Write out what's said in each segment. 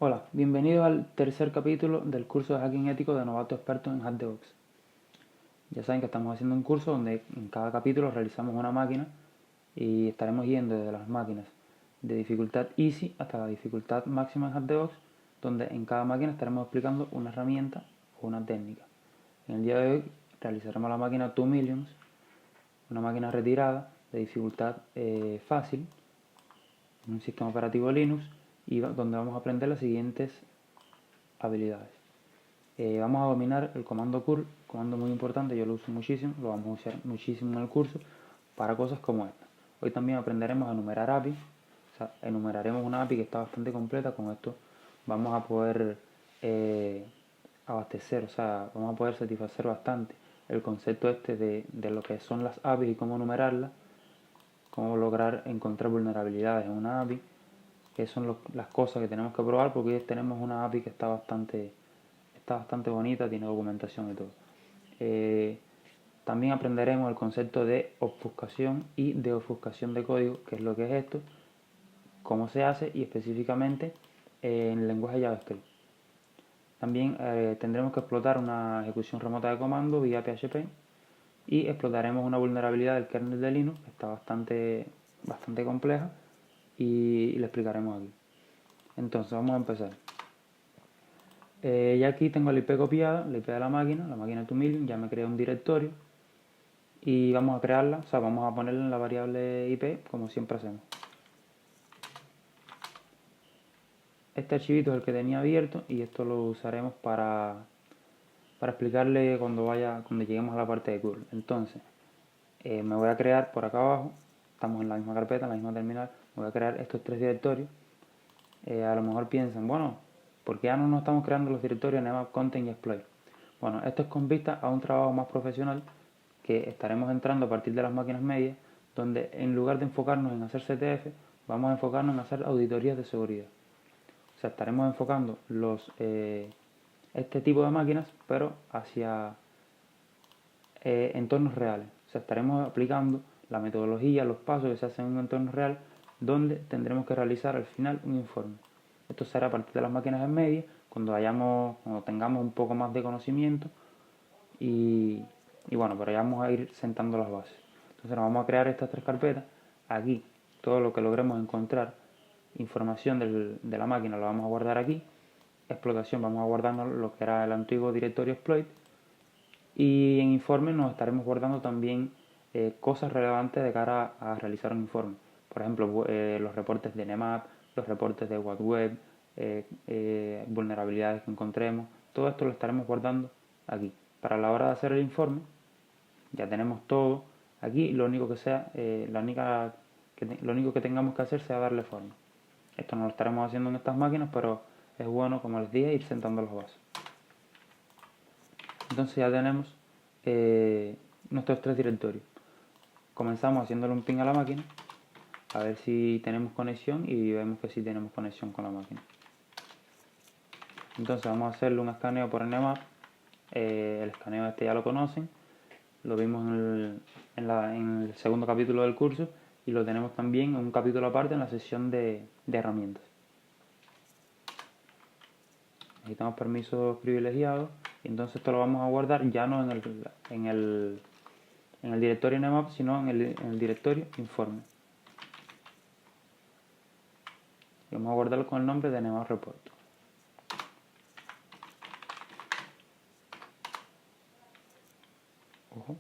Hola, bienvenidos al tercer capítulo del curso de hacking ético de novato experto en HackTheBox. Ya saben que estamos haciendo un curso donde en cada capítulo realizamos una máquina y estaremos yendo desde las máquinas de dificultad easy hasta la dificultad máxima en HackTheBox, donde en cada máquina estaremos explicando una herramienta o una técnica. En el día de hoy realizaremos la máquina 2 Millions, una máquina retirada de dificultad fácil, en un sistema operativo Linux, y donde vamos a aprender las siguientes habilidades. Vamos a dominar el comando curl, comando muy importante, yo lo uso muchísimo, lo vamos a usar muchísimo en el curso para cosas como esta. Hoy también aprenderemos a enumerar APIs, o sea, enumeraremos una API que está bastante completa. Con esto vamos a poder abastecer, o sea, vamos a poder satisfacer bastante el concepto este de lo que son las APIs y cómo enumerarlas, cómo lograr encontrar vulnerabilidades en una API, que son las cosas que tenemos que probar, porque hoy tenemos una API que está bastante bonita, tiene documentación y todo. También aprenderemos el concepto de obfuscación y de ofuscación de código, que es lo que es esto, cómo se hace y específicamente en el lenguaje JavaScript. También tendremos que explotar una ejecución remota de comando vía PHP y explotaremos una vulnerabilidad del kernel de Linux que está bastante compleja y la explicaremos aquí. Entonces vamos a empezar. Ya aquí tengo la IP copiada, la IP de la máquina 2000, ya me creé un directorio y vamos a crearla, o sea, vamos a ponerla en la variable IP como siempre hacemos. Este archivito es el que tenía abierto y esto lo usaremos para explicarle cuando lleguemos a la parte de curl. Entonces, me voy a crear por acá abajo, estamos en la misma carpeta, en la misma terminal, me voy a crear estos tres directorios. A lo mejor piensan, bueno, ¿por qué ya no nos estamos creando los directorios Nmap, Content y Exploit? Bueno, esto es con vista a un trabajo más profesional que estaremos entrando a partir de las máquinas medias, donde en lugar de enfocarnos en hacer CTF, vamos a enfocarnos en hacer auditorías de seguridad. O sea, estaremos enfocando este tipo de máquinas, pero hacia entornos reales. O sea, estaremos aplicando la metodología, los pasos que se hacen en un entorno real, donde tendremos que realizar al final un informe. Esto será a partir de las máquinas en media, cuando tengamos un poco más de conocimiento y bueno, pero ya vamos a ir sentando las bases. Entonces nos vamos a crear estas tres carpetas. Aquí todo lo que logremos encontrar, información de la máquina, lo vamos a guardar aquí. Explotación, vamos a guardarnos lo que era el antiguo directorio exploit. Y en informe nos estaremos guardando también cosas relevantes de cara a realizar un informe. Por ejemplo, los reportes de Nmap, los reportes de WhatWeb, vulnerabilidades que encontremos. Todo esto lo estaremos guardando aquí. Para la hora de hacer el informe, ya tenemos todo aquí. Lo único que tengamos que hacer sea darle forma. Esto no lo estaremos haciendo en estas máquinas, pero es bueno, como les dije, ir sentando las bases. Entonces ya tenemos nuestros tres directorios. Comenzamos haciéndole un ping a la máquina, a ver si tenemos conexión, y vemos que sí tenemos conexión con la máquina. Entonces vamos a hacerle un escaneo por Nmap. El escaneo este ya lo conocen, lo vimos en el segundo capítulo del curso y lo tenemos también en un capítulo aparte en la sección de herramientas. Necesitamos permisos privilegiados y entonces esto lo vamos a guardar ya no en el directorio Nmap, sino en el directorio informe. Y vamos a guardarlo con el nombre de Nmap Report. Ojo.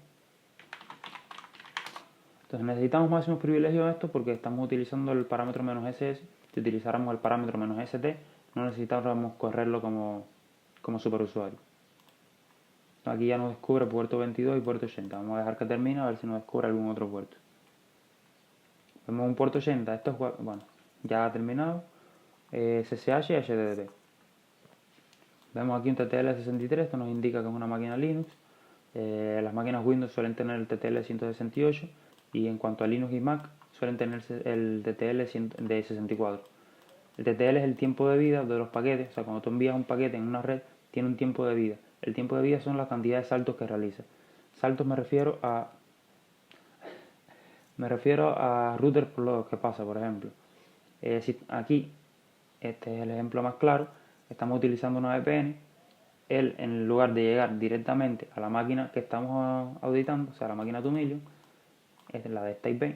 Entonces necesitamos máximos privilegios de esto porque estamos utilizando el parámetro "-ss". Si utilizáramos el parámetro "-st", no necesitáramos correrlo como superusuario. Aquí ya nos descubre puerto 22 y puerto 80. Vamos a dejar que termine a ver si nos descubre algún otro puerto. Vemos un puerto 80. Esto es, bueno, ya ha terminado. SSH y HTTP. Vemos aquí un TTL63. Esto nos indica que es una máquina Linux. Las máquinas Windows suelen tener el TTL168 y en cuanto a Linux y Mac suelen tener el TTL de 64. El TTL es el tiempo de vida de los paquetes. O sea, cuando tú envías un paquete en una red, tiene un tiempo de vida. El tiempo de vida son la cantidad de saltos que realiza. Saltos me refiero a router por los que pasa, por ejemplo. Si aquí este es el ejemplo más claro, estamos utilizando una VPN, él en lugar de llegar directamente a la máquina que estamos auditando, o sea, la máquina 2 Million, es la de esta IP,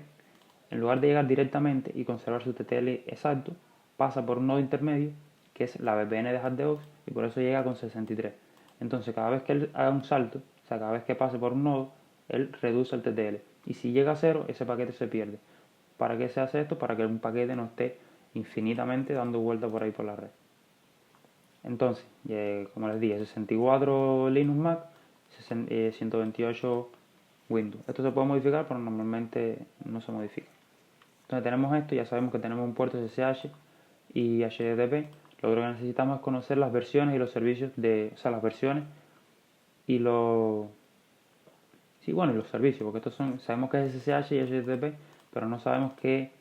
en lugar de llegar directamente y conservar su TTL exacto, pasa por un nodo intermedio, que es la VPN de HardDevox, y por eso llega con 63. Entonces, cada vez que él haga un salto, o sea, cada vez que pase por un nodo, él reduce el TTL. Y si llega a cero, ese paquete se pierde. ¿Para qué se hace esto? Para que un paquete no esté infinitamente dando vueltas por ahí por la red. Entonces, como les dije, 64 Linux Mac, 128 Windows. Esto se puede modificar, pero normalmente no se modifica. Entonces tenemos esto, ya sabemos que tenemos un puerto SSH y HTTP. Lo que necesitamos es conocer las versiones y los servicios o sea, las versiones y los... Sí, bueno, y los servicios, porque estos son, sabemos que es SSH y HTTP, pero no sabemos qué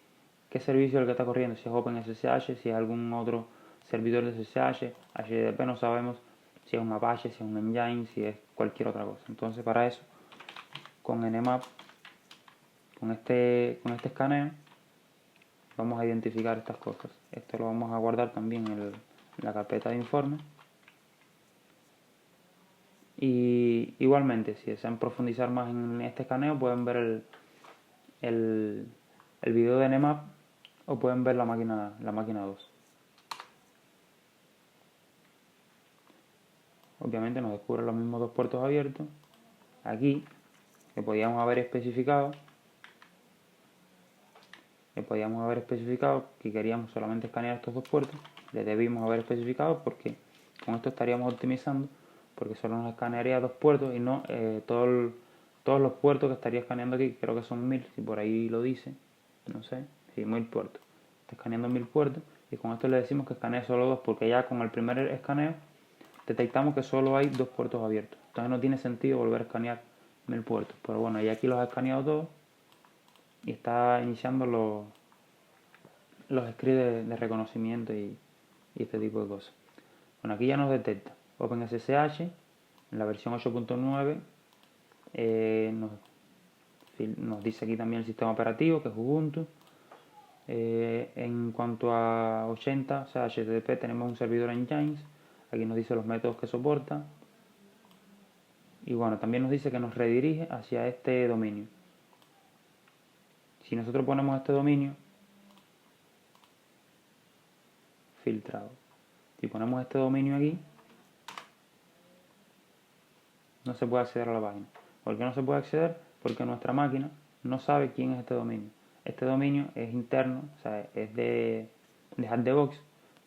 servicio es el que está corriendo, si es OpenSSH, si es algún otro servidor de SSH, HTTP no sabemos si es un Apache, si es un Engine, si es cualquier otra cosa. Entonces para eso, con Nmap, con este escaneo, vamos a identificar estas cosas. Esto lo vamos a guardar también en la carpeta de informes. Y igualmente, si desean profundizar más en este escaneo, pueden ver el video de Nmap o pueden ver la máquina 2. Obviamente nos descubre los mismos dos puertos abiertos. Aquí, que podíamos haber especificado, que queríamos solamente escanear estos dos puertos. Le debimos haber especificado porque con esto estaríamos optimizando, porque solo nos escanearía dos puertos y no todos los puertos que estaría escaneando aquí. Creo que son 1000, si por ahí lo dice, no sé, sí, 1000 puertos. Está escaneando 1000 puertos y con esto le decimos que escanee solo dos, porque ya con el primer escaneo detectamos que solo hay dos puertos abiertos. Entonces no tiene sentido volver a escanear 1000 puertos. Pero bueno, ya aquí los ha escaneado todos y está iniciando los scripts de reconocimiento y este tipo de cosas. Bueno, aquí ya nos detecta OpenSSH en la versión 8.9. Nos dice aquí también el sistema operativo, que es Ubuntu. En cuanto a 80, o sea, HTTP, tenemos un servidor Engines. Aquí nos dice los métodos que soporta. Y bueno, también nos dice que nos redirige hacia este dominio. Si nosotros ponemos este dominio filtrado, si ponemos este dominio aquí, no se puede acceder a la página. ¿Por qué no se puede acceder? Porque nuestra máquina no sabe quién es este dominio. Este dominio es interno, o sea, es de HardDevox.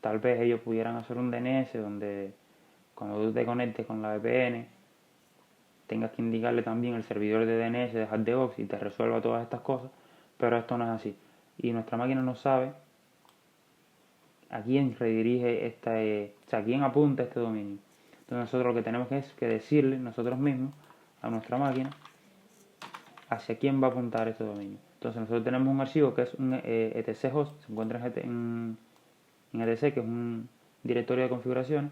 Tal vez ellos pudieran hacer un DNS donde cuando tú te conectes con la VPN tengas que indicarle también el servidor de DNS de HardDevox y te resuelva todas estas cosas, pero esto no es así. Y nuestra máquina no sabe a quién redirige o sea, a quién apunta este dominio. Entonces nosotros lo que tenemos es que decirle nosotros mismos a nuestra máquina hacia quién va a apuntar este dominio. Entonces nosotros tenemos un archivo que es un etc host, se encuentra en etc, que es un directorio de configuraciones.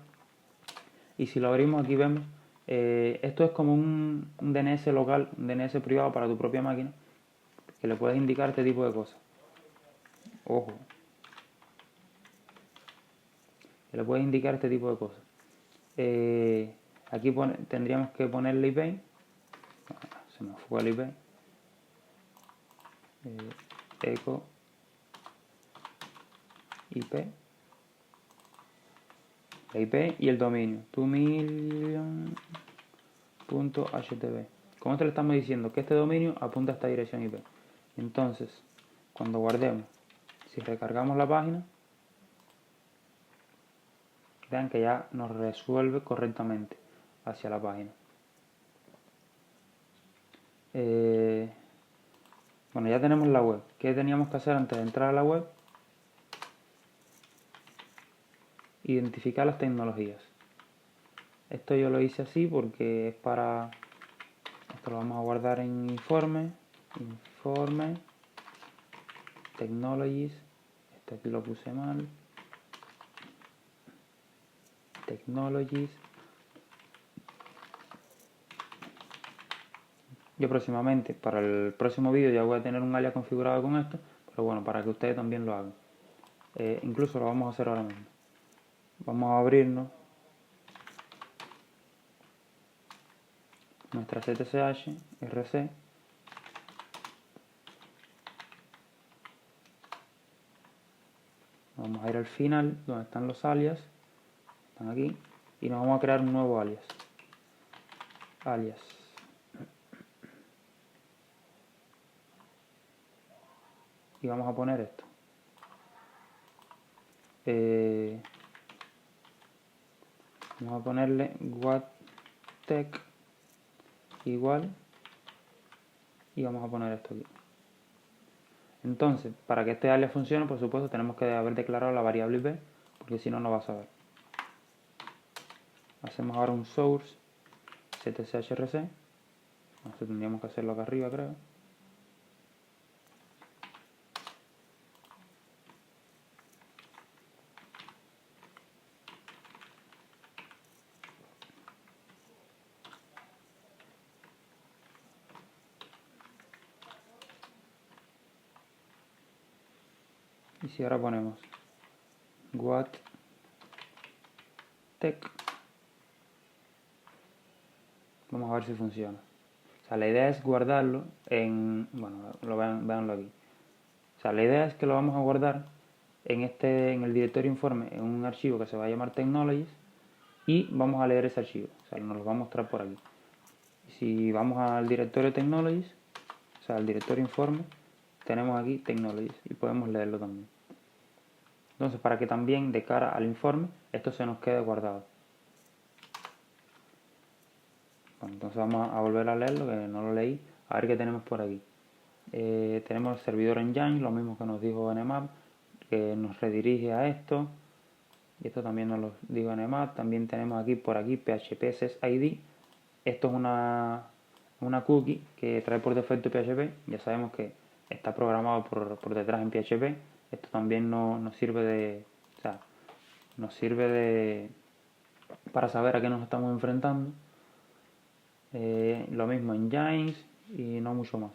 Y si lo abrimos aquí vemos, esto es como un DNS local, un DNS privado para tu propia máquina, que le puedes indicar este tipo de cosas. Ojo, que le puedes indicar este tipo de cosas. Aquí tendríamos que ponerle IP. Se me fue el IP. Eco IP. La IP y el dominio. 2million.htb. Con esto le estamos diciendo que este dominio apunta a esta dirección IP. Entonces, cuando guardemos, si recargamos la página, vean que ya nos resuelve correctamente hacia la página. Bueno, ya tenemos la web. ¿Qué teníamos que hacer antes de entrar a la web? Identificar las tecnologías. Esto yo lo hice así porque es para... Esto lo vamos a guardar en informe. Informe. Technologies. Este aquí lo puse mal. Technologies. Yo próximamente, para el próximo vídeo ya voy a tener un alias configurado con esto, pero bueno, para que ustedes también lo hagan. Incluso lo vamos a hacer ahora mismo. Vamos a abrirnos nuestra ZSH RC. Vamos a ir al final, donde están los alias. Están aquí. Y nos vamos a crear un nuevo alias. Alias. Y vamos a poner esto. Vamos a ponerle wattech igual. Y vamos a poner esto aquí. Entonces, para que este alias funcione, por supuesto, tenemos que haber declarado la variable ip, porque si no, no va a saber. Hacemos ahora un source zshrc. Esto tendríamos que hacerlo acá arriba, creo. Y si ahora ponemos wattech, vamos a ver si funciona. O sea, la idea es guardarlo en... Bueno, véanlo aquí. O sea, la idea es que lo vamos a guardar en el directorio informe, en un archivo que se va a llamar technologies, y vamos a leer ese archivo. O sea, nos lo va a mostrar por aquí. Si vamos al directorio technologies, o sea, al directorio informe, tenemos aquí technologies y podemos leerlo también. Entonces, para que también de cara al informe, esto se nos quede guardado. Bueno, entonces vamos a volver a leerlo, que no lo leí. A ver qué tenemos por aquí. Tenemos el servidor Engine, lo mismo que nos dijo Nmap, que nos redirige a esto. Y esto también nos lo dijo Nmap. También tenemos aquí por aquí PHP SysID. Esto es una cookie que trae por defecto PHP. Ya sabemos que está programado por detrás en PHP. Esto también nos sirve para saber a qué nos estamos enfrentando. Lo mismo en Engines y no mucho más.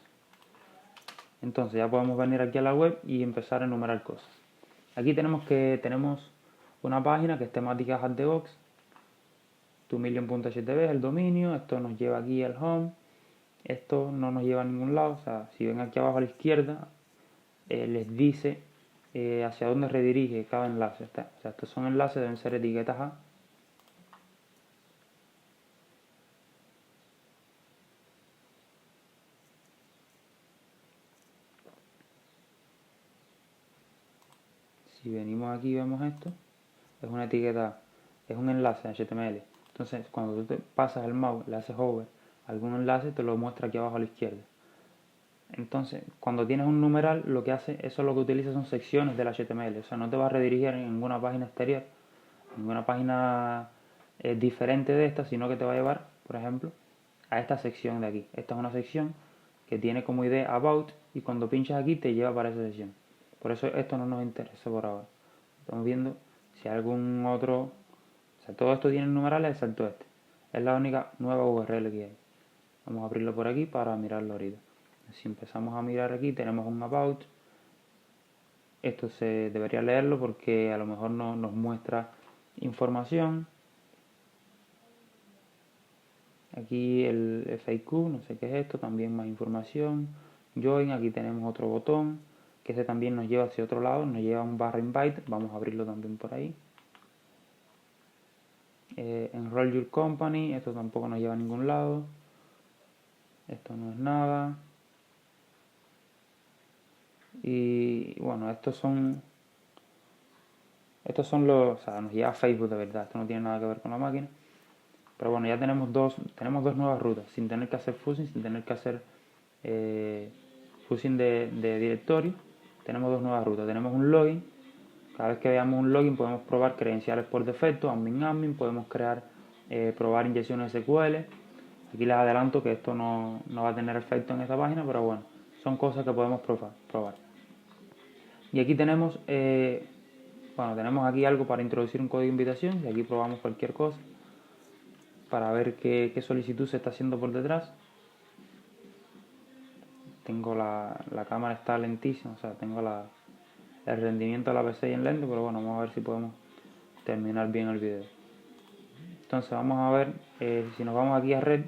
Entonces ya podemos venir aquí a la web y empezar a enumerar cosas. Aquí tenemos una página que es temática HackTheBox. 2million.htb es el dominio. Esto nos lleva aquí al home. Esto no nos lleva a ningún lado. O sea, si ven aquí abajo a la izquierda, les dice hacia dónde redirige cada enlace. O sea, estos son enlaces, deben ser etiquetas A. Si venimos aquí y vemos esto, es una etiqueta, es un enlace HTML. Entonces, cuando tú te pasas el mouse, le haces hover a algún enlace, te lo muestra aquí abajo a la izquierda. Entonces, cuando tienes un numeral, lo que hace, eso lo que utiliza son secciones del HTML. O sea, no te va a redirigir en ninguna página exterior, ninguna página diferente de esta, sino que te va a llevar, por ejemplo, a esta sección de aquí. Esta es una sección que tiene como idea About y cuando pinchas aquí te lleva para esa sección. Por eso esto no nos interesa por ahora. Estamos viendo si hay algún otro... O sea, todo esto tiene numerales excepto este. Es la única nueva URL que hay. Vamos a abrirlo por aquí para mirarlo ahorita. Si empezamos a mirar aquí tenemos un About. Esto se debería leerlo porque a lo mejor no, nos muestra información. Aquí el FAQ, no sé qué es esto, también más información. Join, aquí tenemos otro botón, que ese también nos lleva hacia otro lado, nos lleva a un barra invite, vamos a abrirlo también por ahí. Enroll your company, esto tampoco nos lleva a ningún lado. Esto no es nada. Y bueno, estos son los, o sea, nos lleva a Facebook de verdad, esto no tiene nada que ver con la máquina. Pero bueno, ya tenemos dos nuevas rutas, sin tener que hacer fuzzing, sin tener que hacer fuzzing de directorio. Tenemos dos nuevas rutas, tenemos un login. Cada vez que veamos un login podemos probar credenciales por defecto, admin, podemos probar inyecciones SQL. Aquí les adelanto que esto no va a tener efecto en esta página, pero bueno, son cosas que podemos probar. Y aquí tenemos, tenemos aquí algo para introducir un código de invitación y aquí probamos cualquier cosa para ver qué solicitud se está haciendo por detrás. Tengo la cámara está lentísima, o sea, tengo el rendimiento de la PC y en lento, pero bueno, vamos a ver si podemos terminar bien el video. Entonces vamos a ver, si nos vamos aquí a red,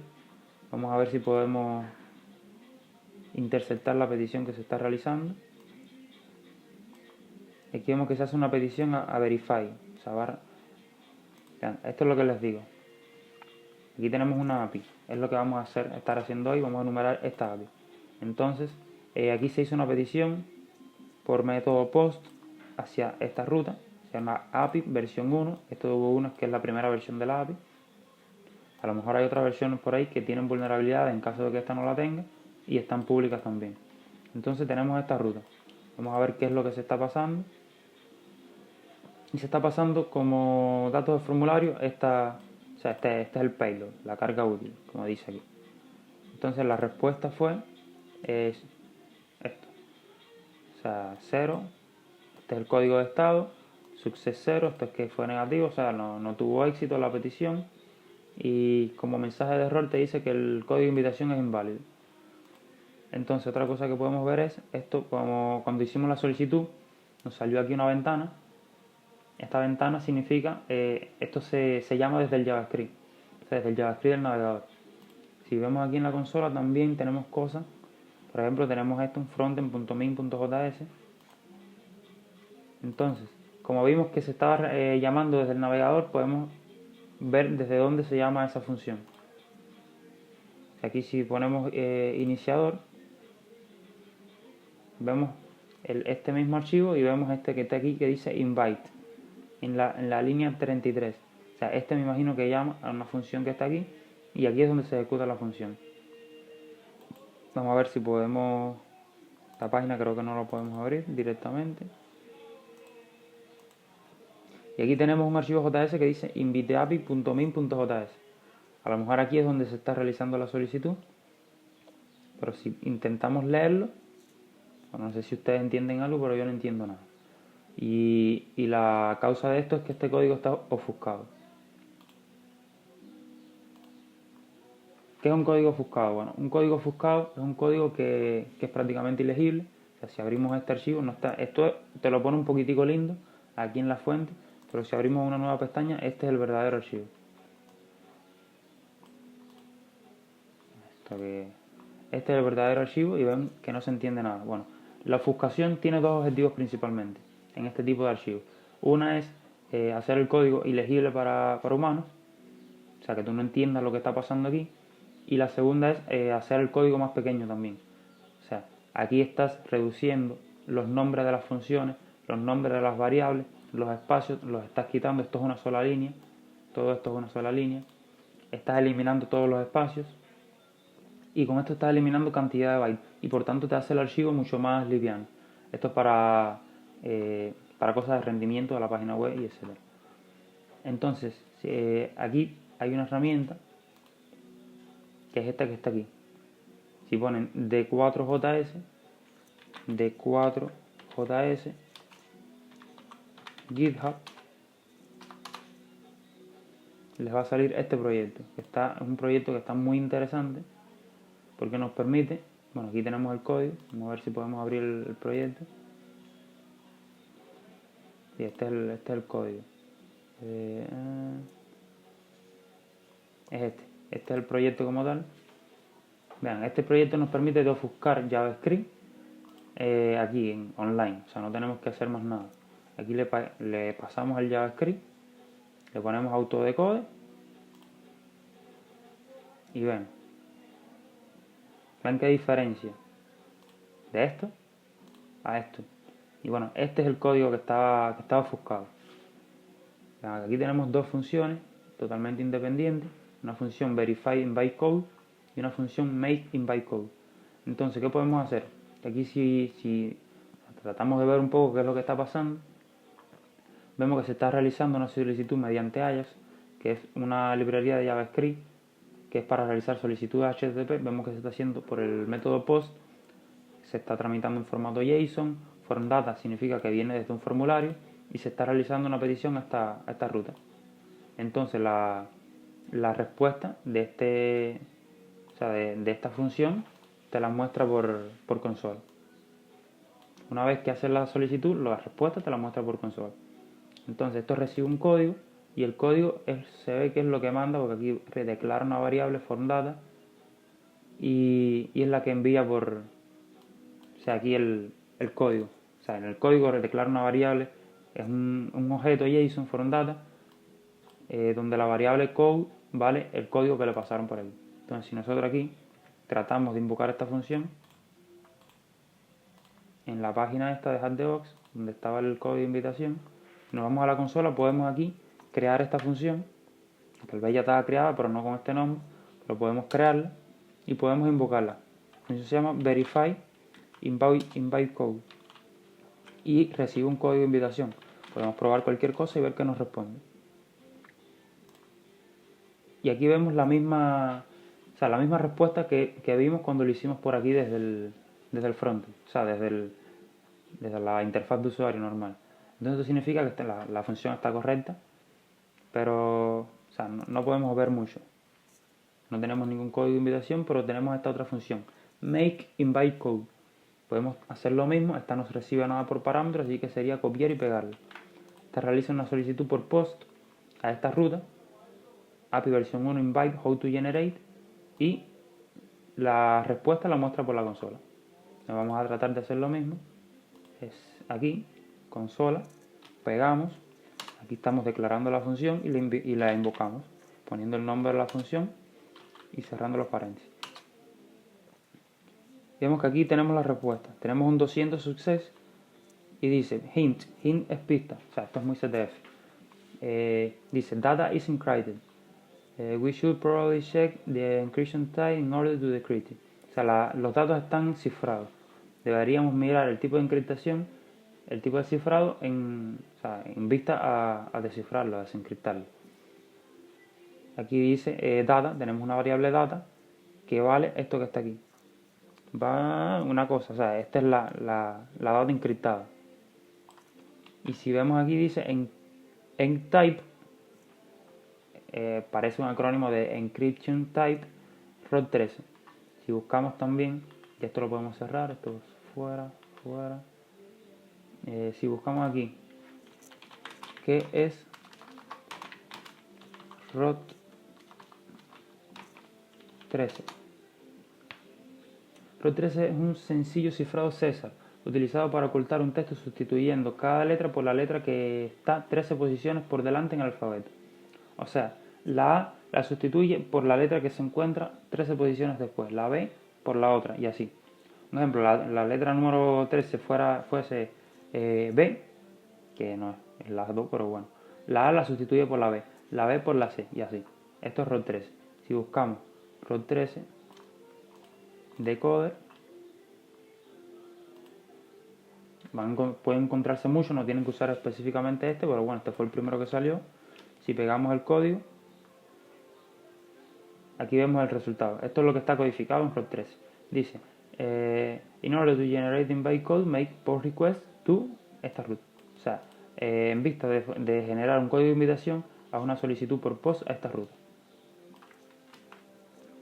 vamos a ver si podemos interceptar la petición que se está realizando. Aquí vemos que se hace una petición a verify. O sea, vean, esto es lo que les digo. Aquí tenemos una API, es lo que vamos a estar haciendo hoy, vamos a enumerar esta API. Entonces, aquí se hizo una petición por método post hacia esta ruta, se llama API versión 1, esto hubo 1 que es la primera versión de la API. A lo mejor hay otras versiones por ahí que tienen vulnerabilidades en caso de que esta no la tenga y están públicas también. Entonces tenemos esta ruta, vamos a ver qué es lo que se está pasando. Y se está pasando como datos de formulario este es el payload, la carga útil, como dice aquí. Entonces la respuesta fue esto. O sea, 0, este es el código de estado, success 0, esto es que fue negativo, o sea, no tuvo éxito la petición. Y como mensaje de error te dice que el código de invitación es inválido. Entonces otra cosa que podemos ver es esto, como cuando hicimos la solicitud, nos salió aquí una ventana. Esta ventana significa, esto se llama desde el JavaScript, o sea, desde el JavaScript del navegador. Si vemos aquí en la consola también tenemos cosas, por ejemplo tenemos esto, un frontend.min.js. Entonces, como vimos que se estaba llamando desde el navegador, podemos ver desde dónde se llama esa función. Aquí si ponemos iniciador, vemos este mismo archivo y vemos este que está aquí que dice invite en la línea 33. O sea, este me imagino que llama a una función que está aquí y aquí es donde se ejecuta la función. Vamos a ver si podemos, esta página creo que no la podemos abrir directamente. Y aquí tenemos un archivo JS que dice inviteapi.min.js. A lo mejor aquí es donde se está realizando la solicitud, pero si intentamos leerlo, bueno, no sé si ustedes entienden algo, pero yo no entiendo nada. Y la causa de esto es que este código está ofuscado. ¿Qué es un código ofuscado? Bueno, un código ofuscado es un código que es prácticamente ilegible. O sea, si abrimos este archivo, no está, esto te lo pone un poquitico lindo aquí en la fuente, pero si abrimos una nueva pestaña, este es el verdadero archivo. Este es el verdadero archivo y ven que no se entiende nada. Bueno, la ofuscación tiene dos objetivos principalmente en este tipo de archivos. Una es hacer el código ilegible para humanos, o sea, que tú no entiendas lo que está pasando aquí. Y la segunda es hacer el código más pequeño también. O sea, aquí estás reduciendo los nombres de las funciones, los nombres de las variables, los espacios, los estás quitando. Esto es una sola línea, todo esto es una sola línea. Estás eliminando todos los espacios y con esto estás eliminando cantidad de bytes y por tanto te hace el archivo mucho más liviano. Esto es para cosas de rendimiento de la página web y etc. Entonces, aquí hay una herramienta que es esta que está aquí. Si ponen D4JS, D4JS, GitHub, les va a salir este proyecto, que es un proyecto que está muy interesante porque nos permite, bueno, aquí tenemos el código, vamos a ver si podemos abrir el proyecto. Y este es el código. Es este es el proyecto como tal. Vean, este proyecto nos permite de ofuscar JavaScript aquí en online, o sea, no tenemos que hacer más nada. Aquí le pasamos el JavaScript, le ponemos autodecode y ven qué diferencia de esto a esto. Y bueno, este es el código que estaba ofuscado. Vean, aquí tenemos dos funciones totalmente independientes, una función verify in bytecode y una función make in bytecode. Entonces, ¿qué podemos hacer? Aquí si tratamos de ver un poco qué es lo que está pasando, vemos que se está realizando una solicitud mediante Ajax, que es una librería de JavaScript que es para realizar solicitudes HTTP. Vemos que se está haciendo por el método POST, se está tramitando en formato JSON, form data significa que viene desde un formulario y se está realizando una petición a esta ruta. Entonces la respuesta de esta función te la muestra por consola. Una vez que haces la solicitud, la respuesta te la muestra por consola. Entonces esto recibe un código y el código se ve que es lo que manda, porque aquí declara una variable form data y es la que envía por, o sea, aquí el código. O sea, en el código declara una variable, es un objeto JSON form data, donde la variable code vale el código que le pasaron por ahí. Entonces, si nosotros aquí tratamos de invocar esta función, en la página esta de HackTheBox, donde estaba el código de invitación, nos vamos a la consola, podemos aquí crear esta función, que tal vez ya estaba creada, pero no con este nombre, pero podemos crearla y podemos invocarla. La función se llama verify invite code y recibe un código de invitación. Podemos probar cualquier cosa y ver qué nos responde. Y aquí vemos la misma respuesta que vimos cuando lo hicimos por aquí desde el frontend, o sea, desde la interfaz de usuario normal. Entonces esto significa que la función está correcta, pero o sea, no podemos ver mucho. No tenemos ningún código de invitación, pero tenemos esta otra función, make invite code. Podemos hacer lo mismo, esta no recibe nada por parámetro, así que sería copiar y pegarlo. Esta realiza una solicitud por post a esta ruta, API versión 1 invite how to generate, y la respuesta la muestra por la consola. Vamos a tratar de hacer lo mismo. Es aquí, consola, pegamos, aquí estamos declarando la función y la invocamos, poniendo el nombre de la función y cerrando los paréntesis. Vemos que aquí tenemos la respuesta. Tenemos un 200 success y dice hint es pista, o sea, esto es muy CTF. Dice data is encrypted. We should probably check the encryption type in order to decrypt it. O sea, los datos están cifrados. Deberíamos mirar el tipo de encriptación, el tipo de cifrado en vista a descifrarlo, a desencriptarlo. Aquí dice data, tenemos una variable data que vale esto que está aquí. Va una cosa, o sea, esta es la data encriptada. Y si vemos aquí dice en type, parece un acrónimo de encryption type ROT13. Si buscamos también, y esto lo podemos cerrar, esto es fuera. Si buscamos aquí, ¿qué es ROT13? ROT13 es un sencillo cifrado César, utilizado para ocultar un texto sustituyendo cada letra por la letra que está 13 posiciones por delante en el alfabeto. O sea, la A la sustituye por la letra que se encuentra 13 posiciones después, la B por la otra, y así. Por ejemplo, la letra número 13 fuese B, que no es las dos, pero bueno. La A la sustituye por la B por la C, y así. Esto es ROT13. Si buscamos ROT13 decoder, pueden encontrarse muchos, no tienen que usar específicamente este, pero bueno, este fue el primero que salió. Si pegamos el código, aquí vemos el resultado. Esto es lo que está codificado en ROT13. Dice, in order to generate invite code, make post request to esta root. O sea, en vista de generar un código de invitación, haz una solicitud por post a esta ruta.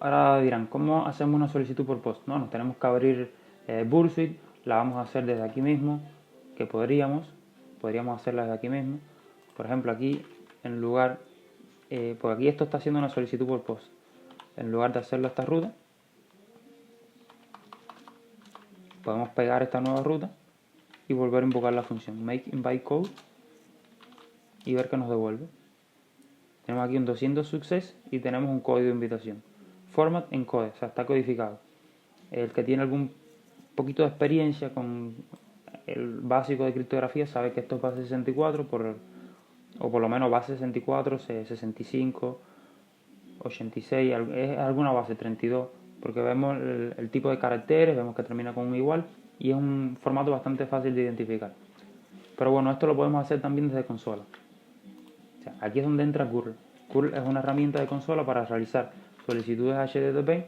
Ahora dirán, ¿cómo hacemos una solicitud por post? No, nos tenemos que abrir Bursuit, la vamos a hacer desde aquí mismo, que podríamos hacerla desde aquí mismo. Por ejemplo, aquí, en lugar, pues aquí esto está haciendo una solicitud por post. En lugar de hacerlo a esta ruta, podemos pegar esta nueva ruta y volver a invocar la función make invite code y ver qué nos devuelve. Tenemos aquí un 200 success y tenemos un código de invitación. Format encode, o sea, está codificado. El que tiene algún poquito de experiencia con el básico de criptografía sabe que esto es base 64 o por lo menos base 64, 65, 86, es alguna base 32, porque vemos el tipo de caracteres, vemos que termina con un igual y es un formato bastante fácil de identificar. Pero bueno, esto lo podemos hacer también desde consola. O sea, aquí es donde entra curl. Curl es una herramienta de consola para realizar solicitudes HTTP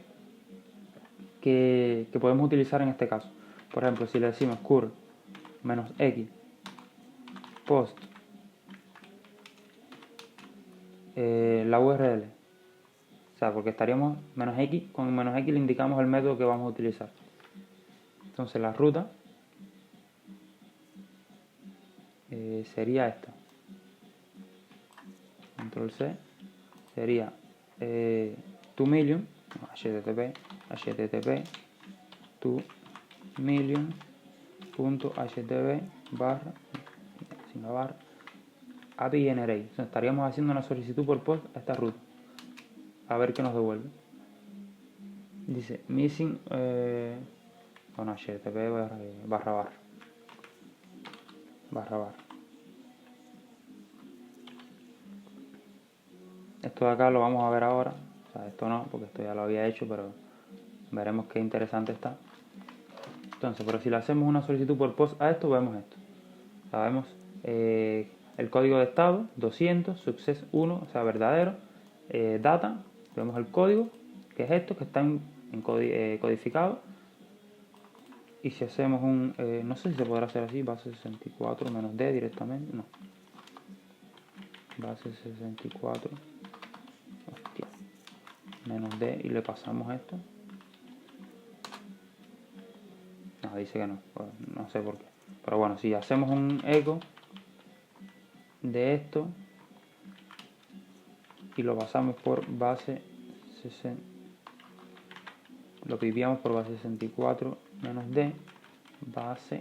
que podemos utilizar en este caso. Por ejemplo, si le decimos curl -x post la URL, o sea, porque estaríamos -x, con -x le indicamos el método que vamos a utilizar. Entonces la ruta sería esta. Control C. Sería 2 million, http 2 million.http barra sin la barra API generate. Entonces, estaríamos haciendo una solicitud por post a esta ruta. A ver qué nos devuelve. Dice missing bueno, http barra. Esto de acá lo vamos a ver ahora. O sea, esto no, porque esto ya lo había hecho, pero veremos qué interesante está. Entonces, pero si le hacemos una solicitud por post a esto, vemos esto. O sea, vemos el código de estado, 200, success 1, o sea, verdadero, data, vemos el código, que es esto, que está codificado. Y si hacemos un, no sé si se podrá hacer así, base 64 menos D directamente, no. Base 64, hostia, menos D y le pasamos esto. No, dice que no, pues no sé por qué. Pero bueno, si hacemos un eco de esto y lo pasamos por base 60, lo pipiamos por base 64 menos D, base,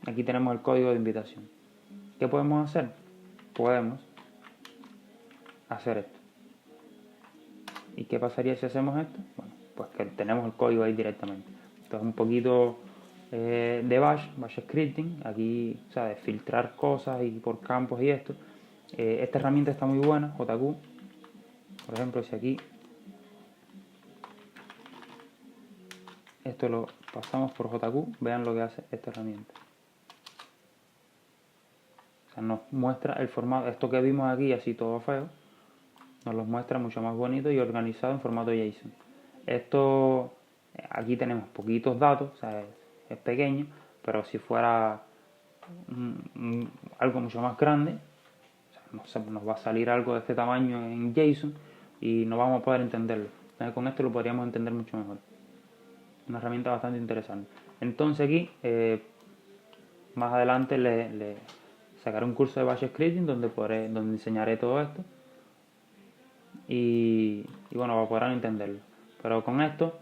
aquí tenemos el código de invitación. ¿Qué podemos hacer? Podemos hacer esto. ¿Y qué pasaría si hacemos esto? Bueno, pues que tenemos el código ahí directamente. Esto es un poquito de bash scripting, aquí, o sea, de filtrar cosas y por campos y esto. Esta herramienta está muy buena, JQ. Por ejemplo, si aquí esto lo pasamos por JQ, vean lo que hace esta herramienta. O sea, nos muestra el formato, esto que vimos aquí así todo feo, nos lo muestra mucho más bonito y organizado en formato JSON. Esto, aquí tenemos poquitos datos, o sea, es pequeño, pero si fuera algo mucho más grande, o sea, nos va a salir algo de este tamaño en JSON y no vamos a poder entenderlo. Con esto lo podríamos entender mucho mejor. Una herramienta bastante interesante. Entonces aquí, más adelante le sacaré un curso de bash scripting donde enseñaré todo esto y bueno, podrán entenderlo. Pero con esto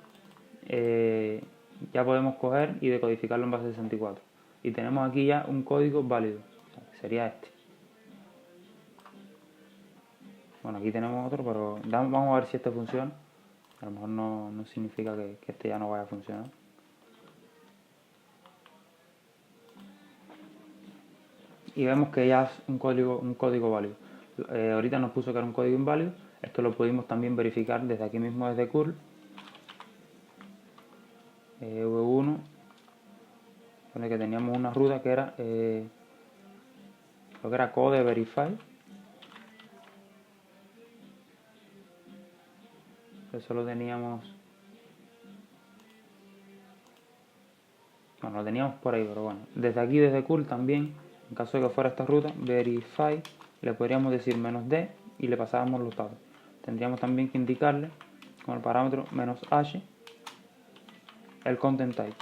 ya podemos coger y decodificarlo en base 64 y tenemos aquí ya un código válido, o sea, sería este. Bueno, aquí tenemos otro, pero vamos a ver si este funciona. A lo mejor no significa que este ya no vaya a funcionar. Y vemos que ya es un código válido. Ahorita nos puso que era un código inválido. Esto lo pudimos también verificar desde aquí mismo, desde curl. V1, donde que teníamos una ruta que era, creo que era code verify. Eso lo teníamos, bueno, lo teníamos por ahí, pero bueno. Desde aquí, desde curl también, en caso de que fuera esta ruta, verify, le podríamos decir -d y le pasábamos los datos. Tendríamos también que indicarle con el parámetro -h el content type.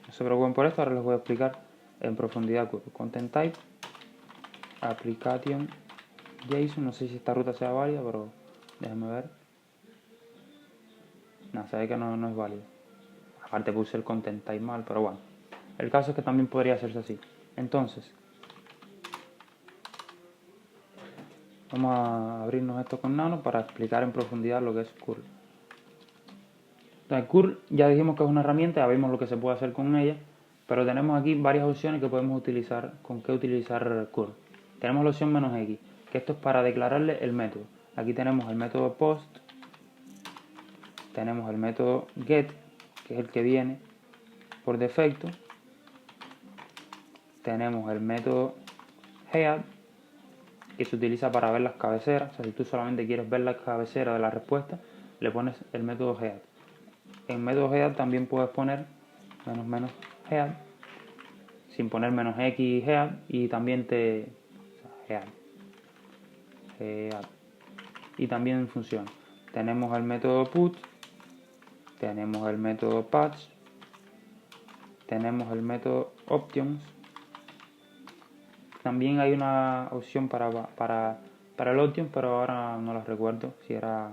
No se preocupen por esto, ahora les voy a explicar en profundidad. Content type, application, JSON, no sé si esta ruta sea válida, pero déjenme ver. No, se ve que no es válido. Aparte puse el content type mal, pero bueno. El caso es que también podría hacerse así. Entonces, vamos a abrirnos esto con Nano para explicar en profundidad lo que es curl. Entonces, curl ya dijimos que es una herramienta, ya vimos lo que se puede hacer con ella, pero tenemos aquí varias opciones que podemos utilizar, con qué utilizar curl. Tenemos la opción "-x", que esto es para declararle el método. Aquí tenemos el método post, tenemos el método get, que es el que viene por defecto, tenemos el método head, que se utiliza para ver las cabeceras. O sea, si tú solamente quieres ver la cabecera de la respuesta, le pones el método head. En método head también puedes poner -head, sin poner -x head, y también head. Y también funciona. Tenemos el método put, tenemos el método patch, tenemos el método options, también hay una opción para el Option, pero ahora no la recuerdo. Si era...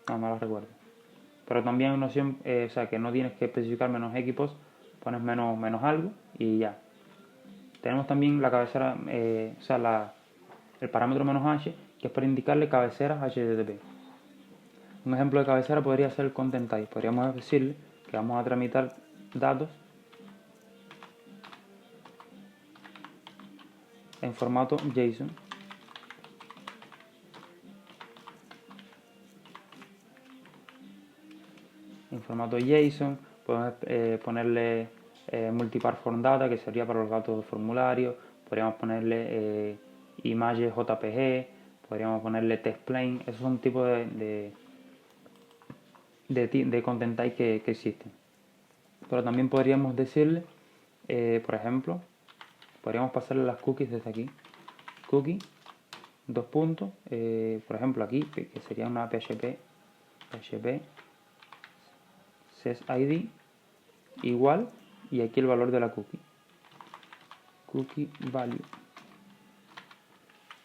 No la recuerdo. Pero también hay una opción, o sea, que no tienes que especificar menos equipos, pones menos algo y ya. Tenemos también la cabecera, o sea, el parámetro "-h", que es para indicarle cabeceras HTTP. Un ejemplo de cabecera podría ser el content type. Podríamos decirle que vamos a tramitar datos en formato JSON. En formato JSON podemos ponerle multipart form data, que sería para los datos de formulario. Podríamos ponerle images JPG, podríamos ponerle text plain. Esos son tipos de content type que existen. Pero también podríamos decirle, por ejemplo, podríamos pasarle las cookies desde aquí. Cookie, dos puntos, por ejemplo aquí, que sería una PHP sesID igual, y aquí el valor de la cookie. Cookie value.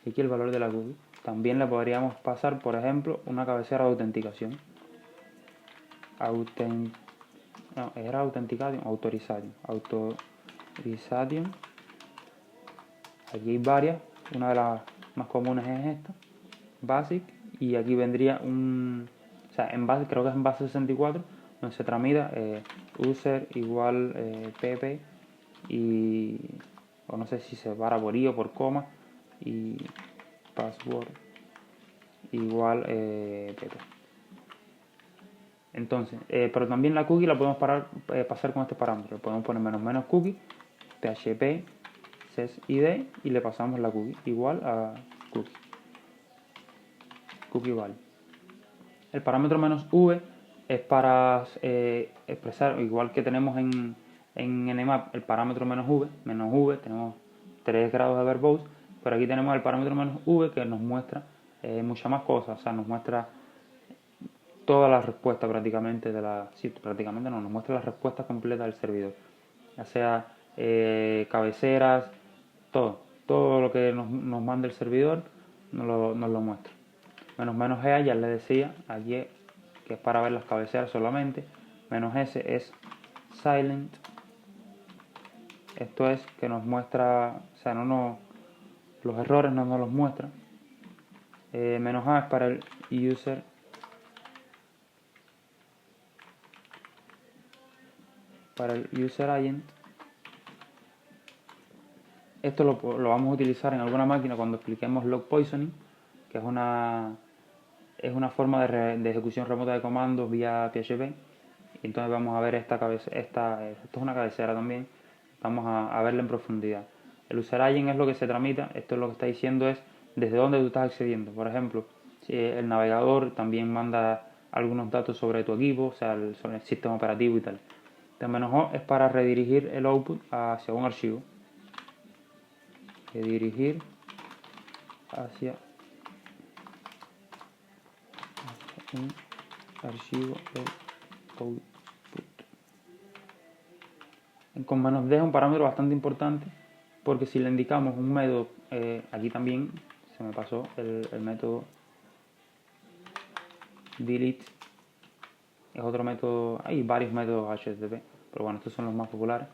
Y aquí el valor de la cookie. También le podríamos pasar, por ejemplo, una cabecera de autenticación. Era Authentication, Autorization. Aquí hay varias. Una de las más comunes es esta, Basic, y aquí vendría o sea, en base, creo que es en base 64, donde se tramita user igual pp, o no sé si se para por i o por coma, y password igual pp. Entonces, pero también la cookie la podemos pasar con este parámetro. Podemos poner menos cookie, php sesID, y le pasamos la cookie igual a cookie value. El parámetro "-v es para expresar, igual que tenemos en Nmap el parámetro "-v, tenemos 3 grados de verbose, pero aquí tenemos el parámetro "-v que nos muestra muchas más cosas. O sea, nos muestra toda la respuesta prácticamente prácticamente no, nos muestra la respuesta completa del servidor, ya sea cabeceras, todo lo que nos manda el servidor nos lo muestra. -"-ea, ya les decía aquí, que es para ver las cabeceras solamente. -s es silent, esto es que nos muestra, o sea, los errores no nos los muestra. -a es para el user agent. Esto lo vamos a utilizar en alguna máquina cuando expliquemos log poisoning, que es una forma de ejecución remota de comandos vía PHP. Y entonces vamos a ver esto es una cabecera también, vamos a verla en profundidad. El user agent es lo que se tramita, esto es lo que está diciendo es desde dónde tú estás accediendo. Por ejemplo, si el navegador también manda algunos datos sobre tu equipo, o sea, sobre el sistema operativo y tal. -o es para redirigir el output hacia un archivo. Redirigir hacia un archivo el output. Con -d es un parámetro bastante importante, porque si le indicamos un método, aquí también se me pasó el método delete, es otro método, hay varios métodos HTTP, pero bueno, estos son los más populares.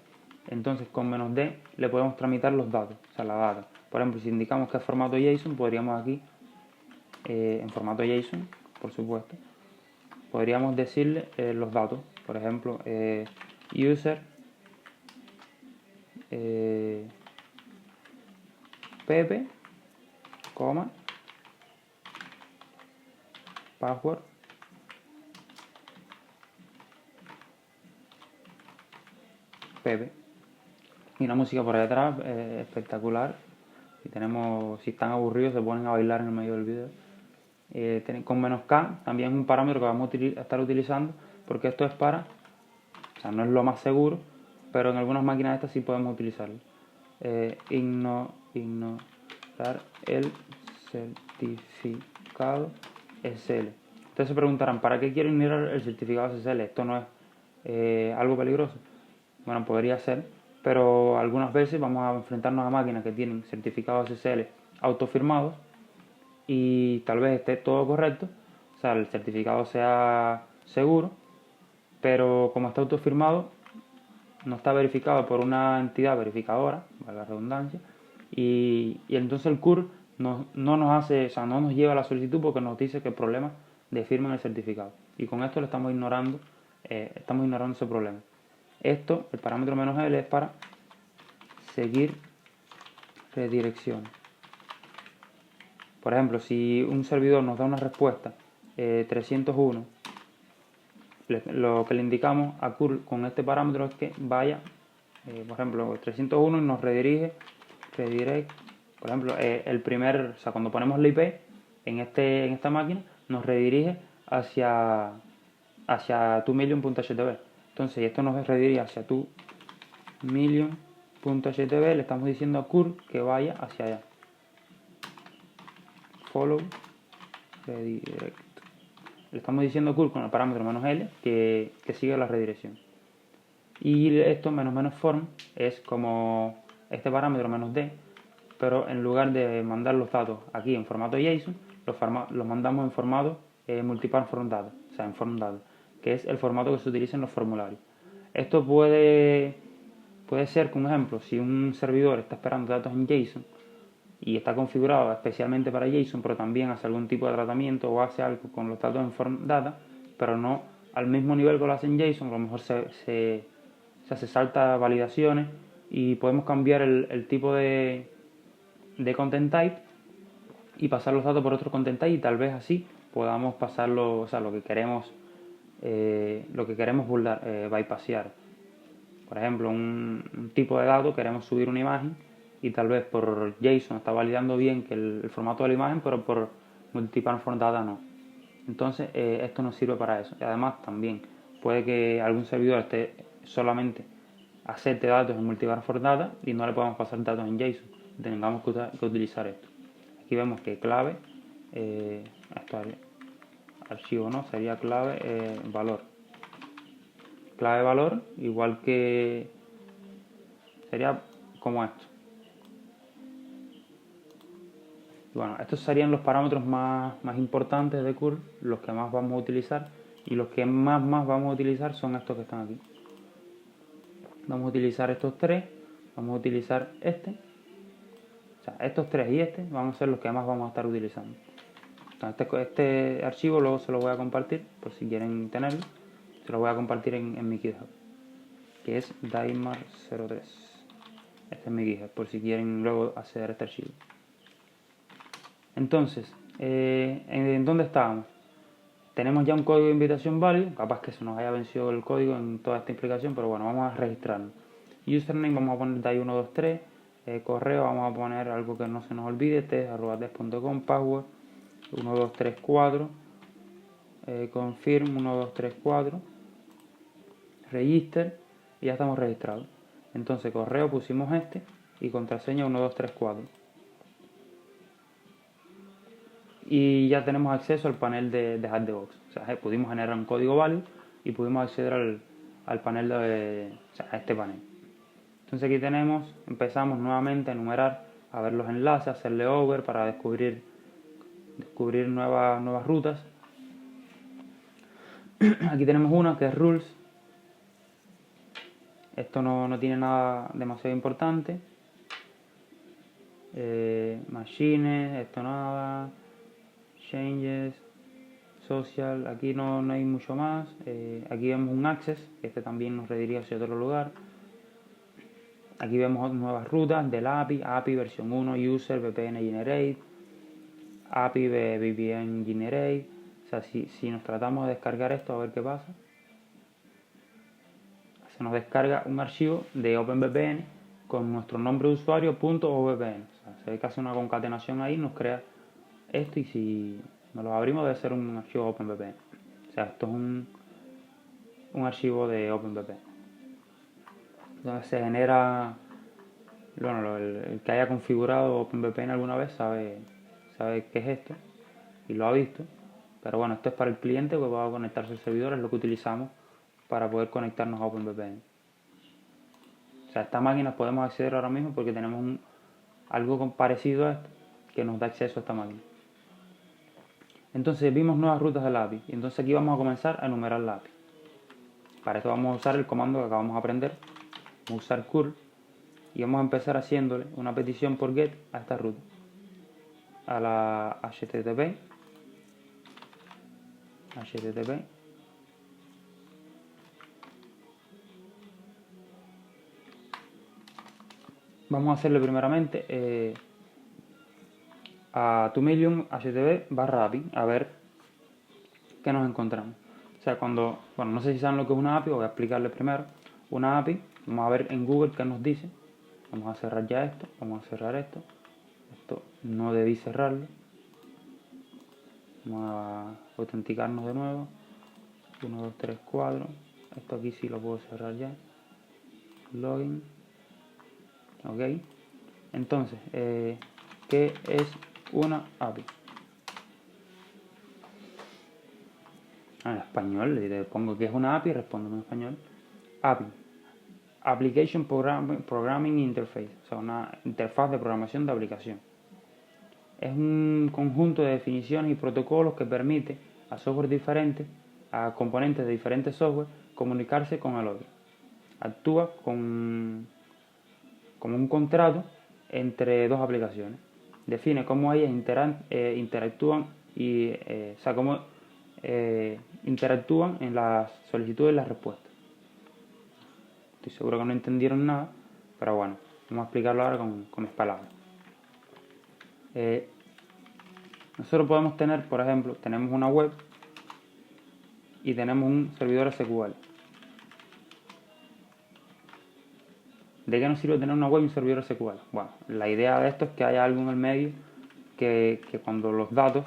Entonces con -d le podemos tramitar los datos, o sea, la data. Por ejemplo, si indicamos que es formato JSON, podríamos aquí, en formato JSON, por supuesto, podríamos decirle los datos. Por ejemplo, user pp, password pp, y una música por detrás espectacular. Si están aburridos se ponen a bailar en el medio del vídeo. Con "-k también es un parámetro que vamos a estar utilizando, porque esto es para, o sea, no es lo más seguro, pero en algunas máquinas estas sí podemos utilizarlo. Ignorar el certificado SSL. Ustedes se preguntarán, ¿para qué quiero ignorar el certificado SSL? Esto no es algo peligroso. Bueno, podría ser, pero algunas veces vamos a enfrentarnos a máquinas que tienen certificados SSL autofirmados y tal vez esté todo correcto, o sea, el certificado sea seguro, pero como está autofirmado, no está verificado por una entidad verificadora, valga la redundancia, y entonces el CUR no nos hace, o sea, no nos lleva la solicitud porque nos dice que el problema de firma en el certificado. Y con esto le estamos ignorando ese problema. Esto, el parámetro "-l", es para seguir redirecciones. Por ejemplo, si un servidor nos da una respuesta 301, lo que le indicamos a curl con este parámetro es que vaya, por ejemplo, 301 y nos redirect, por ejemplo, o sea, cuando ponemos la IP en esta máquina, nos redirige hacia tu million.htb. Entonces, si esto nos redirige hacia tu million.htb, le estamos diciendo a curl que vaya hacia allá. Follow redirect. Le estamos diciendo a curl con el parámetro "-l" que siga la redirección. Y esto "-form" es como este parámetro "-d", pero en lugar de mandar los datos aquí en formato JSON, los mandamos en formato multiparm data, o sea, en form data, que es el formato que se utiliza en los formularios. Esto puede ser, como ejemplo, si un servidor está esperando datos en JSON y está configurado especialmente para JSON, pero también hace algún tipo de tratamiento o hace algo con los datos en form data, pero no al mismo nivel que lo hace en JSON, a lo mejor se salta validaciones y podemos cambiar el tipo de content type y pasar los datos por otro content type y tal vez así podamos pasarlo, o sea, lo que queremos bypassear. Por ejemplo, un tipo de dato, queremos subir una imagen y tal vez por JSON está validando bien que el formato de la imagen, pero por multiparm data no. Entonces esto nos sirve para eso. Y además también puede que algún servidor esté solamente acepte datos en multiparm data y no le podamos pasar datos en JSON. Tengamos que utilizar esto. Aquí vemos que clave, archivo no, sería clave valor. Clave valor, igual que sería como esto. Y bueno, estos serían los parámetros más importantes de curl, los que más vamos a utilizar, y los que más vamos a utilizar son estos que están aquí. Vamos a utilizar estos tres, vamos a utilizar este, o sea, estos tres y este van a ser los que más vamos a estar utilizando. Entonces, este archivo luego se lo voy a compartir, por si quieren tenerlo, se lo voy a compartir en mi GitHub, que es daimar03. Este es mi GitHub, por si quieren luego acceder a este archivo. Entonces, ¿en dónde estábamos? Tenemos ya un código de invitación válido, capaz que se nos haya vencido el código en toda esta explicación, pero bueno, vamos a registrarnos. Username vamos a poner dai123, correo vamos a poner algo que no se nos olvide, test@test.com, password 1234, confirm 1234, register y ya estamos registrados. Entonces correo pusimos este y contraseña 1234. Y ya tenemos acceso al panel de Hackthebox. O sea, pudimos generar un código válido y pudimos acceder al panel a este panel. Entonces aquí empezamos nuevamente a enumerar, a ver los enlaces, hacerle over para descubrir nuevas rutas. Aquí tenemos una que es rules. Esto no tiene nada demasiado importante. Machines, esto nada. Changes, social, aquí no hay mucho más. Aquí vemos un access, este también nos redirige hacia otro lugar. Aquí vemos nuevas rutas del API versión 1, user, VPN generate, API VPN generate. O sea, si nos tratamos de descargar esto, a ver qué pasa. Se nos descarga un archivo de OpenVPN con nuestro nombre de usuario .ovpn. O sea, se ve que hace una concatenación ahí, nos crea esto y si nos lo abrimos debe ser un archivo OpenVPN. O sea, esto es un archivo de OpenVPN. Entonces se genera, bueno, el que haya configurado OpenVPN alguna vez sabe qué es esto y lo ha visto. Pero bueno, esto es para el cliente que va a conectarse al servidor, es lo que utilizamos para poder conectarnos a OpenVPN. sea, a esta máquina podemos acceder ahora mismo porque tenemos algo parecido a esto que nos da acceso a esta máquina. Entonces vimos nuevas rutas de la API. Y entonces aquí vamos a comenzar a enumerar la API. Para esto vamos a usar el comando que acabamos de aprender. Vamos a usar curl y vamos a empezar haciéndole una petición por get a esta ruta. A la HTTP. Vamos a hacerle primeramente a 2 million http barra API, a ver qué nos encontramos. O sea, bueno, no sé si saben lo que es una API, voy a explicarles primero. Una API, vamos a ver en Google qué nos dice. Vamos a cerrar ya esto, vamos a cerrar esto. Esto no debí cerrarlo. Vamos a autenticarnos de nuevo. 1, 2, 3, 4. Esto aquí sí lo puedo cerrar ya. Login. Ok. Entonces, ¿qué es una API? En español, le pongo que es una API, respondo en español. API. Application Programming Interface. O sea, una interfaz de programación de aplicación. Es un conjunto de definiciones y protocolos que permite a software diferentes, a componentes de diferentes software, comunicarse con el otro. Actúa como un contrato entre dos aplicaciones. Define cómo ellas interactúan interactúan en las solicitudes y las respuestas. Estoy seguro que no entendieron nada, pero bueno, vamos a explicarlo ahora con mis palabras. Nosotros podemos tener, por ejemplo, tenemos una web y tenemos un servidor SQL. ¿De qué nos sirve tener una web y un servidor SQL? Bueno, la idea de esto es que haya algo en el medio que cuando los datos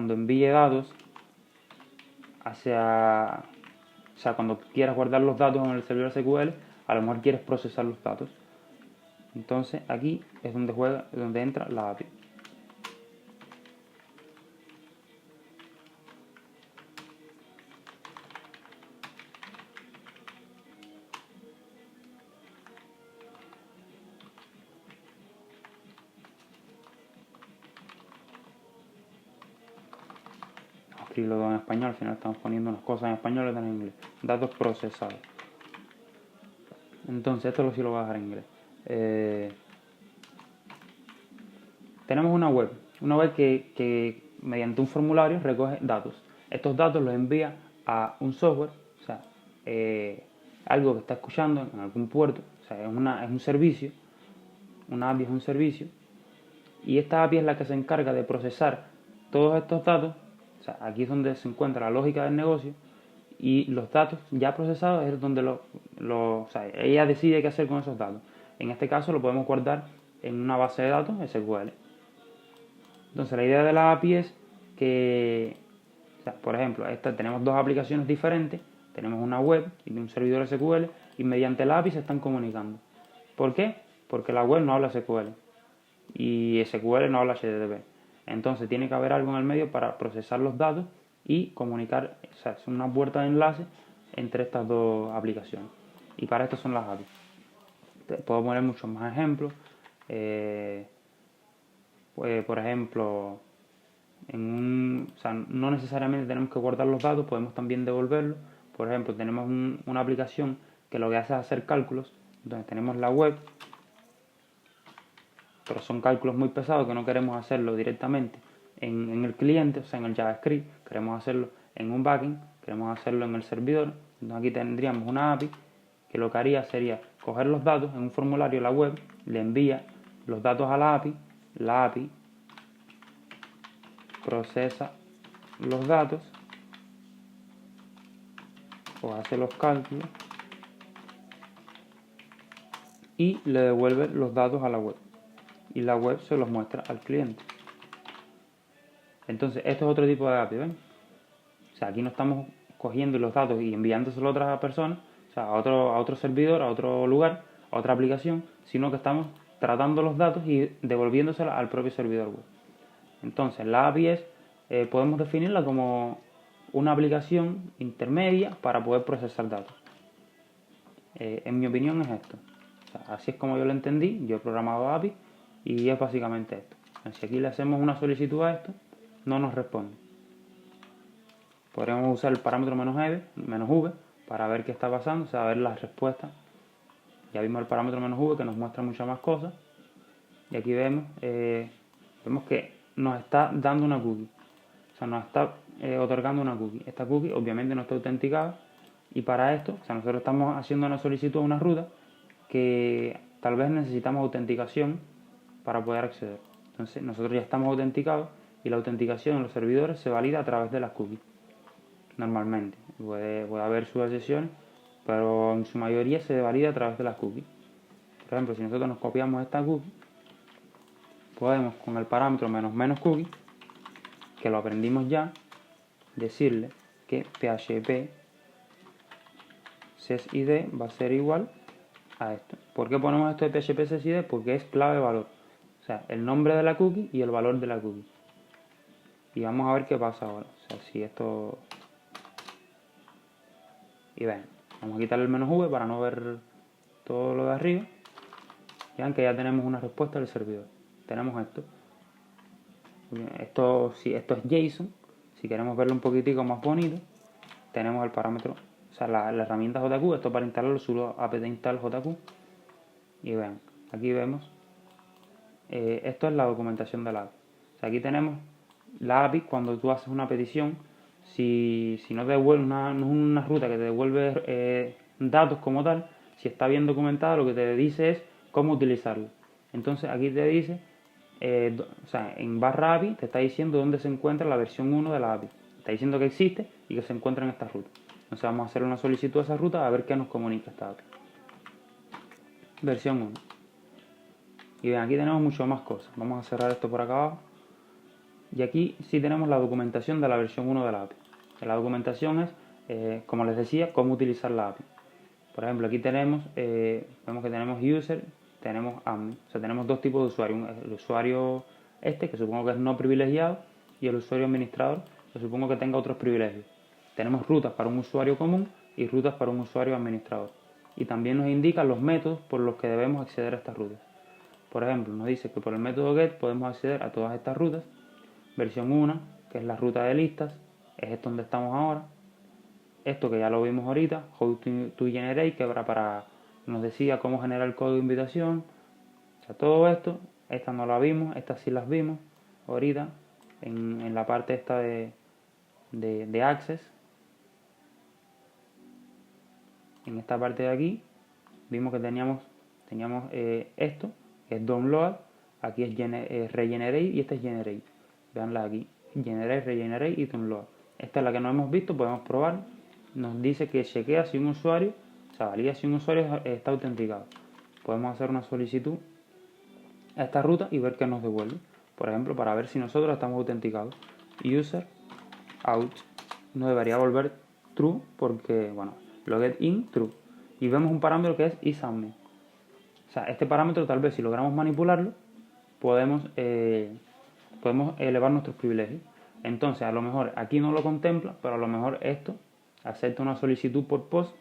envíe datos o sea, cuando quieras guardar los datos en el servidor SQL, a lo mejor quieres procesar los datos. Entonces aquí es donde entra la API. Escribirlo todo en español, al final estamos poniendo unas cosas en español y otras en inglés. Datos procesados. Entonces esto sí lo voy a dejar en inglés. Tenemos una web que mediante un formulario recoge datos. Estos datos los envía a un software, o sea, algo que está escuchando en algún puerto, o sea, es un servicio, una API es un servicio, y esta API es la que se encarga de procesar todos estos datos. O sea, aquí es donde se encuentra la lógica del negocio, y los datos ya procesados es donde o sea, ella decide qué hacer con esos datos. En este caso lo podemos guardar en una base de datos SQL. Entonces la idea de la API es que, o sea, por ejemplo, tenemos dos aplicaciones diferentes, tenemos una web y un servidor SQL, y mediante la API se están comunicando. ¿Por qué? Porque la web no habla SQL y SQL no habla HTTP. Entonces tiene que haber algo en el medio para procesar los datos y comunicar, o sea, es una puerta de enlace entre estas dos aplicaciones. Y para esto son las APIs. Puedo poner muchos más ejemplos. Pues, por ejemplo, o sea, no necesariamente tenemos que guardar los datos, podemos también devolverlos. Por ejemplo, tenemos una aplicación que lo que hace es hacer cálculos. Entonces tenemos la web, pero son cálculos muy pesados que no queremos hacerlo directamente en el cliente, o sea, en el JavaScript. Queremos hacerlo en un backend, queremos hacerlo en el servidor. Entonces aquí tendríamos una API que lo que haría sería coger los datos en un formulario, la web le envía los datos a la API procesa los datos o hace los cálculos y le devuelve los datos a la web, y la web se los muestra al cliente. Entonces esto es otro tipo de API, ¿ven? O sea, aquí no estamos cogiendo los datos y enviándoselo a otras personas, o sea, a otro servidor, a otro lugar, a otra aplicación, sino que estamos tratando los datos y devolviéndoselos al propio servidor web. Entonces la API podemos definirla como una aplicación intermedia para poder procesar datos. En mi opinión es esto. O sea, así es como yo lo entendí. Yo he programado API y es básicamente esto. Si aquí le hacemos una solicitud a esto, no nos responde. Podríamos usar el parámetro "-v" para ver qué está pasando, o sea, ver las respuestas. Ya vimos el parámetro "-v" que nos muestra muchas más cosas. Y aquí vemos que nos está dando una cookie. O sea, nos está otorgando una cookie. Esta cookie obviamente no está autenticada. Y para esto, o sea, nosotros estamos haciendo una solicitud a una ruta que tal vez necesitamos autenticación para poder acceder. Entonces, nosotros ya estamos autenticados y la autenticación en los servidores se valida a través de las cookies. Normalmente. Puede haber sus excepciones, pero en su mayoría se valida a través de las cookies. Por ejemplo, si nosotros nos copiamos esta cookie, podemos con el parámetro "-cookie", que lo aprendimos ya, decirle que php sesID va a ser igual a esto. ¿Por qué ponemos esto de php sesID? Porque es clave valor. O sea, el nombre de la cookie y el valor de la cookie. Y vamos a ver qué pasa ahora. O sea, si esto... Y ven, vamos a quitarle el "-v" para no ver todo lo de arriba. Vean que ya tenemos una respuesta del servidor. Tenemos esto. Esto es JSON. Si queremos verlo un poquitico más bonito, tenemos el parámetro, o sea, la herramienta JQ. Esto para instalarlo, sudo apt install JQ. Y vean, aquí vemos, esto es la documentación de la API. O sea, aquí tenemos la API cuando tú haces una petición. Si no te devuelve no es una ruta que te devuelve datos como tal, si está bien documentada, lo que te dice es cómo utilizarlo. Entonces aquí te dice, o sea, en /API te está diciendo dónde se encuentra la versión 1 de la API. Está diciendo que existe y que se encuentra en esta ruta. Entonces vamos a hacer una solicitud a esa ruta a ver qué nos comunica esta API. Versión 1. Y bien, aquí tenemos mucho más cosas. Vamos a cerrar esto por acá abajo. Y aquí sí tenemos la documentación de la versión 1 de la API. La documentación es, como les decía, cómo utilizar la API. Por ejemplo, aquí vemos que tenemos user, tenemos admin. O sea, tenemos dos tipos de usuarios. El usuario que supongo que es no privilegiado, y el usuario administrador, que supongo que tenga otros privilegios. Tenemos rutas para un usuario común y rutas para un usuario administrador. Y también nos indica los métodos por los que debemos acceder a estas rutas. Por ejemplo, nos dice que por el método get podemos acceder a todas estas rutas. Versión 1, que es la ruta de listas, es esto donde estamos ahora. Esto que ya lo vimos ahorita, how to generate, que era nos decía cómo generar el código de invitación. O sea, todo esto, esta no la vimos, estas sí las vimos ahorita, en la parte esta de access. En esta parte de aquí, vimos que teníamos esto, que es download, aquí es regenerate y este es generate. Veanla aquí, generate, regenerate y download. Esta es la que no hemos visto, podemos probar. Nos dice que chequea si un usuario, o sea, valida si un usuario está autenticado. Podemos hacer una solicitud a esta ruta y ver qué nos devuelve. Por ejemplo, para ver si nosotros estamos autenticados. User out nos debería volver true porque, bueno, logged in true. Y vemos un parámetro que es isAdmin. O sea, este parámetro tal vez si logramos manipularlo, podemos elevar nuestros privilegios. Entonces, a lo mejor aquí no lo contempla, pero a lo mejor esto acepta una solicitud por post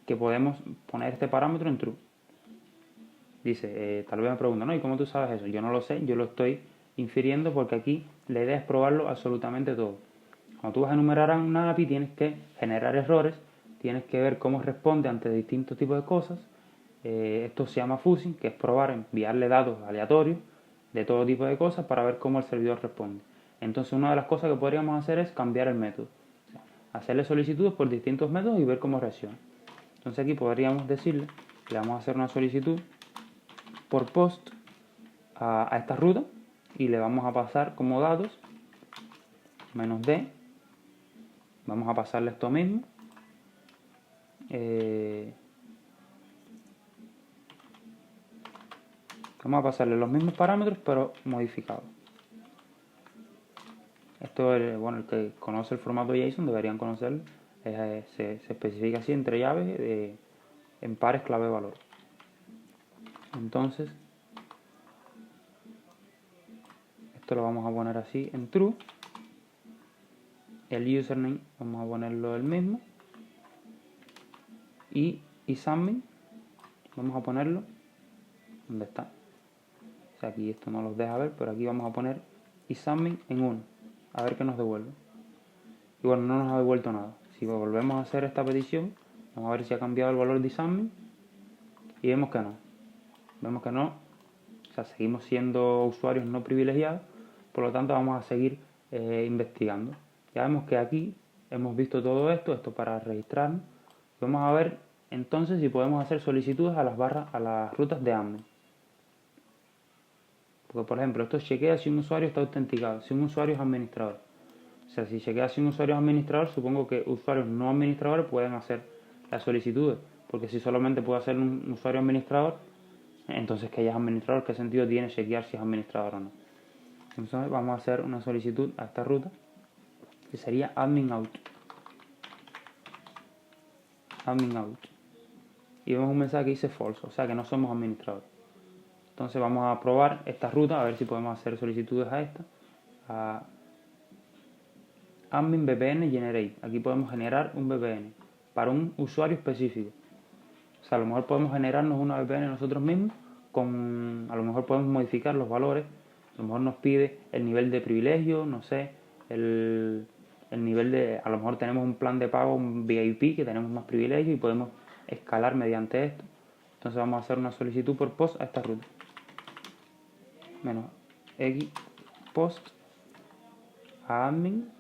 que podemos poner este parámetro en true. Dice, tal vez me preguntan, ¿no? ¿Y cómo tú sabes eso? Yo no lo sé, yo lo estoy infiriendo porque aquí la idea es probarlo absolutamente todo. Cuando tú vas a enumerar una API tienes que generar errores, tienes que ver cómo responde ante distintos tipos de cosas. Esto se llama fuzzing, que es probar, enviarle datos aleatorios de todo tipo de cosas para ver cómo el servidor responde. Entonces una de las cosas que podríamos hacer es cambiar el método. O sea, hacerle solicitudes por distintos métodos y ver cómo reacciona. Entonces aquí podríamos decirle que le vamos a hacer una solicitud por post a esta ruta y le vamos a pasar como datos -d. Vamos a pasarle esto mismo. Vamos a pasarle los mismos parámetros pero modificados. Esto es, bueno, el que conoce el formato JSON deberían conocerlo. Se especifica así entre llaves en pares clave-valor. Entonces, esto lo vamos a poner así en true. el username vamos a ponerlo el mismo. Y isAdmin vamos a ponerlo donde está. O sea, aquí esto no los deja ver, pero aquí vamos a poner isAdmin en 1. A ver qué nos devuelve. Y bueno, no nos ha devuelto nada. Si volvemos a hacer esta petición, vamos a ver si ha cambiado el valor de isAdmin. Y vemos que no. Vemos que no. O sea, seguimos siendo usuarios no privilegiados. Por lo tanto, vamos a seguir investigando. Ya vemos que aquí hemos visto todo esto para registrarnos. Vamos a ver entonces si podemos hacer solicitudes a las rutas de admin. Porque, por ejemplo, esto chequea si un usuario está autenticado, si un usuario es administrador. O sea, si chequea si un usuario es administrador, supongo que usuarios no administradores pueden hacer las solicitudes. Porque si solamente puede hacer un usuario administrador, entonces que ella es administrador, ¿qué sentido tiene chequear si es administrador o no? Entonces vamos a hacer una solicitud a esta ruta, que sería admin out. Admin out. Y vemos un mensaje que dice false, o sea que no somos administradores. Entonces vamos a probar esta ruta, a ver si podemos hacer solicitudes a esta. A admin VPN generate. Aquí podemos generar un VPN para un usuario específico. O sea, a lo mejor podemos generarnos una VPN nosotros mismos, a lo mejor podemos modificar los valores. A lo mejor nos pide el nivel de privilegio, no sé, el nivel de... A lo mejor tenemos un plan de pago, un VIP, que tenemos más privilegios y podemos escalar mediante esto. Entonces vamos a hacer una solicitud por post a esta ruta. Menos x post a admin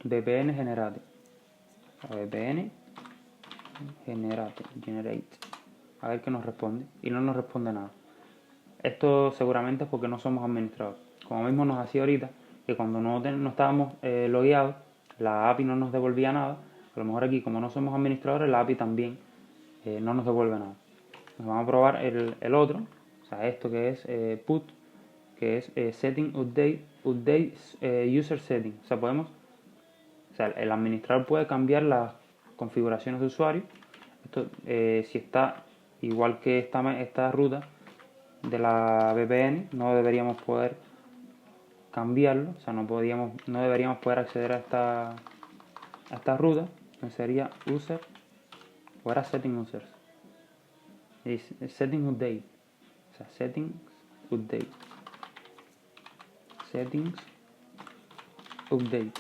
VPN generate. VPN generate. A ver qué nos responde. Y no nos responde nada. Esto seguramente es porque no somos administradores. Como mismo nos hacía ahorita, que cuando no estábamos logueados, la API no nos devolvía nada. A lo mejor aquí, como no somos administradores, la API también no nos devuelve nada. Nos vamos a probar el otro, o sea, esto que es put, que es setting update user setting. O sea, el administrador puede cambiar las configuraciones de usuario. Esto, si está igual que esta ruta de la VPN, no deberíamos poder cambiarlo, o sea, no deberíamos poder acceder a esta ruta. Entonces sería user, o era setting users, es setting update, o sea, settings update,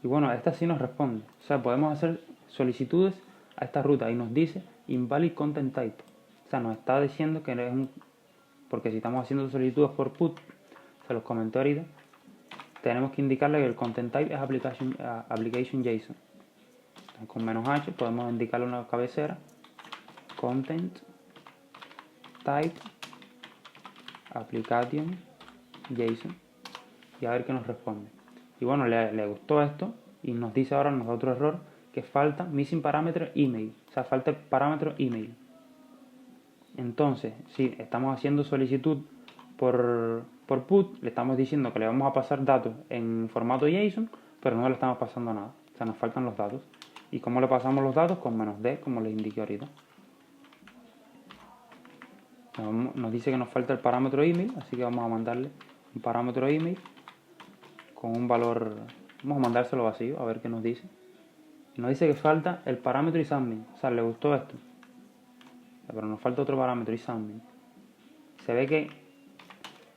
y bueno, esta sí nos responde. O sea, podemos hacer solicitudes a esta ruta y nos dice invalid content type. O sea, nos está diciendo que es porque si estamos haciendo solicitudes por put, se los comenté ahorita, tenemos que indicarle que el content type es application JSON. Entonces, con "-h" podemos indicarle una cabecera, content type application JSON, y a ver qué nos responde. Y bueno, le gustó esto y nos dice ahora, nos da otro error, que falta missing parameter email. O sea, falta el parámetro email. Entonces, si estamos haciendo solicitud por put, le estamos diciendo que le vamos a pasar datos en formato JSON, pero no le estamos pasando nada. O sea, nos faltan los datos. ¿Y cómo le pasamos los datos? Con "-d", como les indiqué ahorita. Nos dice que nos falta el parámetro email, así que vamos a mandarle un parámetro email con un valor. Vamos a mandárselo vacío, a ver qué nos dice. Nos dice que falta el parámetro isAdmin. O sea, le gustó esto, pero nos falta otro parámetro isAdmin. Se ve que,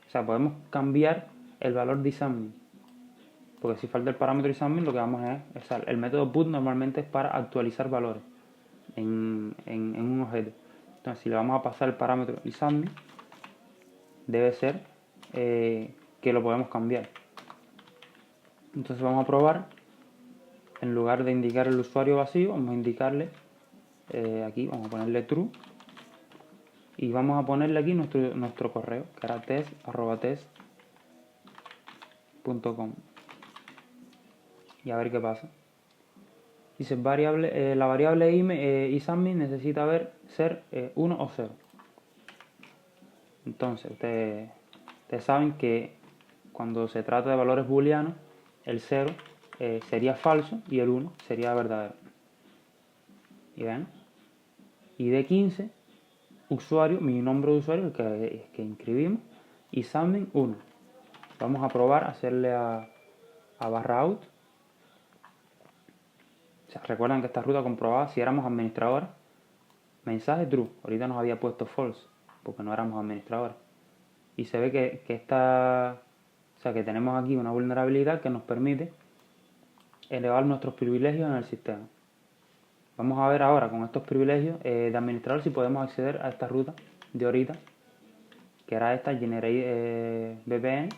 o sea, podemos cambiar el valor de isAdmin, porque si falta el parámetro isAdmin, lo que vamos a es, o sea, el método put normalmente es para actualizar valores en un objeto. Entonces, si le vamos a pasar el parámetro isAdmin, debe ser que lo podemos cambiar. Entonces vamos a probar, en lugar de indicar el usuario vacío, vamos a indicarle aquí, vamos a ponerle true, y vamos a ponerle aquí nuestro correo, que era test@test.com, y a ver qué pasa. Dice la variable isAdmin necesita ser 1 o 0. Entonces ustedes saben que cuando se trata de valores booleanos, el 0 sería falso y el 1 sería verdadero. ¿Y ven? ID 15, usuario, mi nombre de usuario, el que inscribimos, y submin 1. Vamos a probar a hacerle a barra out. O sea, recuerdan que esta ruta comprobaba si éramos administradores. Mensaje true. Ahorita nos había puesto false porque no éramos administradores. Y se ve que que tenemos aquí una vulnerabilidad que nos permite elevar nuestros privilegios en el sistema. Vamos a ver ahora con estos privilegios de administrador si podemos acceder a esta ruta de ahorita, que era esta, Generate VPN,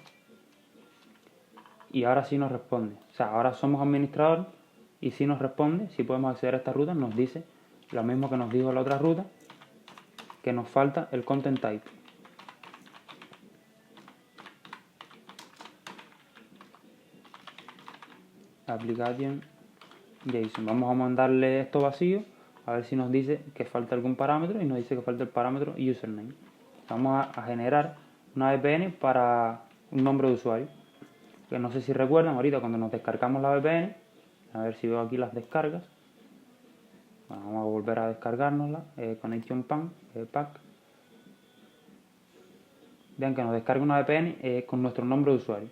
y ahora sí nos responde. O sea, ahora somos administrador y sí nos responde, si podemos acceder a esta ruta, nos dice lo mismo que nos dijo la otra ruta, que nos falta el content type. Application JSON. Vamos a mandarle esto vacío, a ver si nos dice que falta algún parámetro, y nos dice que falta el parámetro username. Vamos a generar una VPN para un nombre de usuario. Que no sé si recuerdan, ahorita cuando nos descargamos la VPN, a ver si veo aquí las descargas. Bueno, vamos a volver a descargárnosla, Connection Pack. Vean que nos descarga una VPN con nuestro nombre de usuario.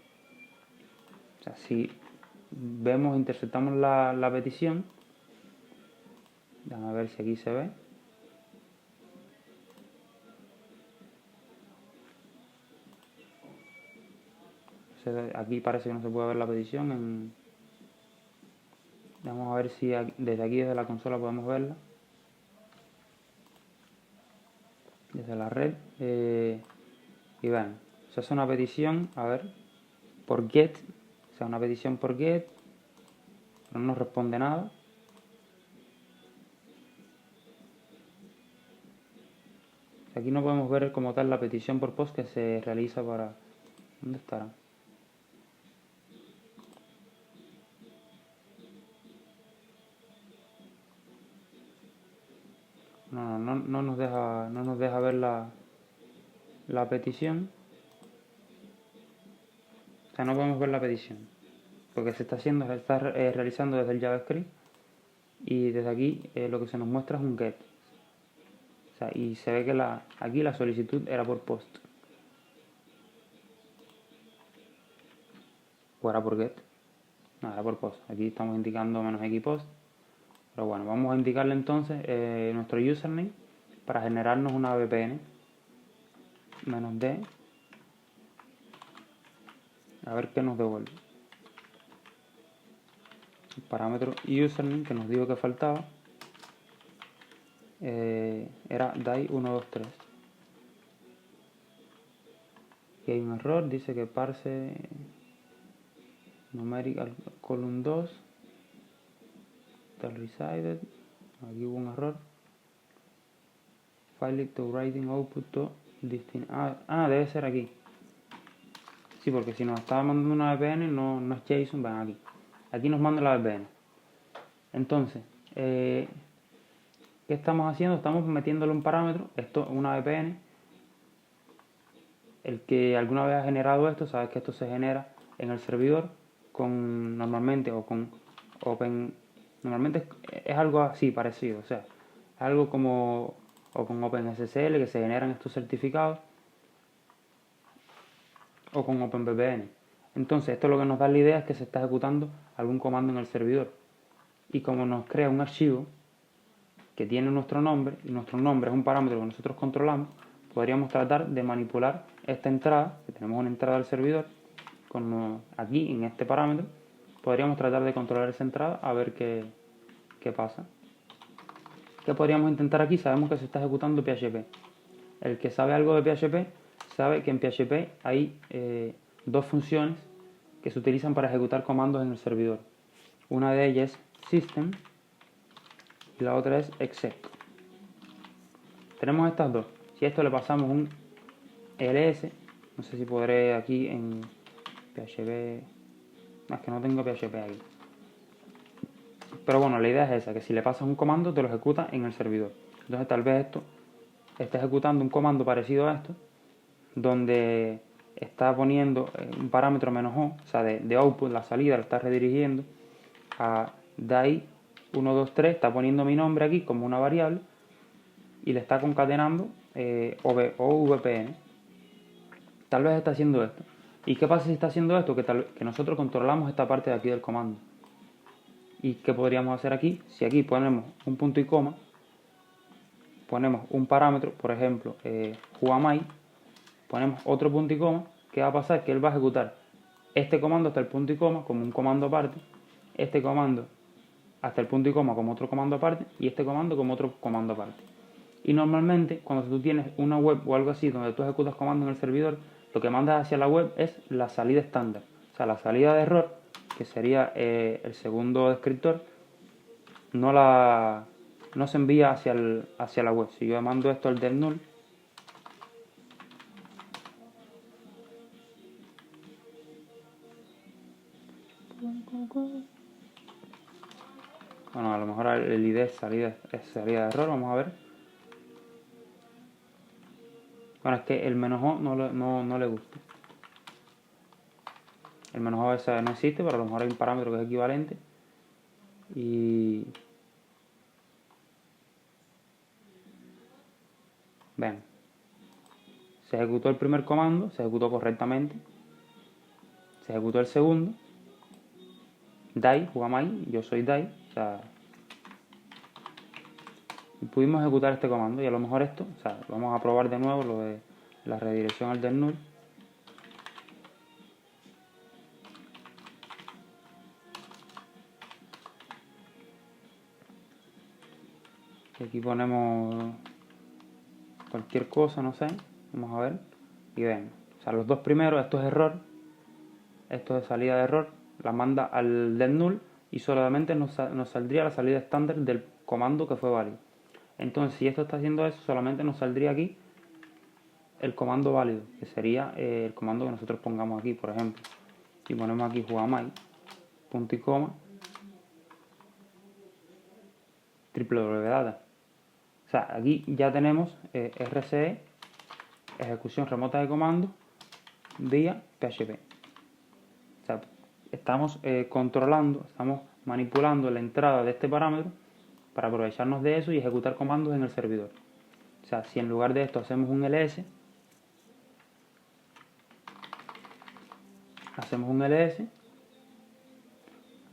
O sea, si vemos, interceptamos la petición, vamos a ver si aquí se ve. Aquí parece que no se puede ver la petición. Vamos a ver si desde aquí, desde la consola, podemos verla. Desde la red. Y vean, se hace una petición, a ver, por get. O sea, una petición por get, pero no nos responde nada. Aquí no podemos ver como tal la petición por post que se realiza para... ¿Dónde estará? No nos deja ver la petición. O sea, no podemos ver la petición, porque se está realizando desde el JavaScript, y desde aquí lo que se nos muestra es un get. O sea, y se ve que aquí la solicitud era por post. ¿O era por get? No, era por post. Aquí estamos indicando -x post. Pero bueno, vamos a indicarle entonces nuestro username para generarnos una VPN. -d. A ver qué nos devuelve. El parámetro username que nos dijo que faltaba era DAI123. Y hay un error, dice que parse numerical column 2 resided. Aquí hubo un error. File to writing output to distinct. Debe ser aquí. Sí, porque si nos estaba mandando una VPN no es JSON. Ven aquí. Aquí nos manda la VPN. Entonces, ¿qué estamos haciendo? Estamos metiéndole un parámetro. Esto es una VPN. El que alguna vez ha generado esto sabe que esto se genera en el servidor con normalmente o con Open. Normalmente es algo así parecido, o sea, es algo como o con OpenSSL, que se generan estos certificados, o con OpenVPN. Entonces esto lo que nos da la idea es que se está ejecutando algún comando en el servidor, y como nos crea un archivo que tiene nuestro nombre, y nuestro nombre es un parámetro que nosotros controlamos, podríamos tratar de manipular esta entrada, que tenemos una entrada del servidor, aquí en este parámetro, podríamos tratar de controlar esa entrada a ver qué pasa. ¿Qué podríamos intentar aquí? Sabemos que se está ejecutando PHP. El que sabe algo de PHP sabe que en PHP hay dos funciones que se utilizan para ejecutar comandos en el servidor. Una de ellas es system y la otra es exec. Tenemos estas dos. Si a esto le pasamos un ls, no sé si podré aquí en PHP... Es que no tengo PHP aquí. Pero bueno, la idea es esa, que si le pasas un comando te lo ejecuta en el servidor. Entonces tal vez esto está ejecutando un comando parecido a esto, donde está poniendo un parámetro "-o", o sea, de output, la salida, lo está redirigiendo a DAI123, está poniendo mi nombre aquí como una variable, y le está concatenando OVPN. tal vez está haciendo esto. ¿Y qué pasa si está haciendo esto? Que nosotros controlamos esta parte de aquí del comando. ¿Y qué podríamos hacer aquí? Si aquí ponemos un punto y coma, ponemos un parámetro, por ejemplo, whoami, ponemos otro punto y coma, ¿qué va a pasar? Que él va a ejecutar este comando hasta el punto y coma como un comando aparte, este comando hasta el punto y coma como otro comando aparte y este comando como otro comando aparte. Y normalmente cuando tú tienes una web o algo así donde tú ejecutas comandos en el servidor, lo que mandas hacia la web es la salida estándar, o sea, la salida de error, que sería el segundo descriptor, no se envía hacia la web. Si yo mando esto al del null, bueno, a lo mejor el ID es salida de error, vamos a ver. Bueno, es que el "-o" no le gusta. El "-o" ese no existe, pero a lo mejor hay un parámetro que es equivalente. Y ven, se ejecutó el primer comando, se ejecutó correctamente. Se ejecutó el segundo. DAI, Jugamai, yo soy DAI, o sea, y pudimos ejecutar este comando y a lo mejor esto, o sea, vamos a probar de nuevo lo de la redirección al del null. Y aquí ponemos cualquier cosa, no sé, vamos a ver, y ven, o sea, los dos primeros, esto es error, esto es salida de error, la manda al del null y solamente nos saldría la salida estándar del comando que fue válido. Entonces, si esto está haciendo eso, solamente nos saldría aquí el comando válido, que sería el comando que nosotros pongamos aquí, por ejemplo. Si ponemos aquí jugamai, punto y coma, www.data. O sea, aquí ya tenemos RCE, ejecución remota de comando, vía PHP. O sea, estamos controlando, estamos manipulando la entrada de este parámetro para aprovecharnos de eso y ejecutar comandos en el servidor. O sea, si en lugar de esto hacemos un ls,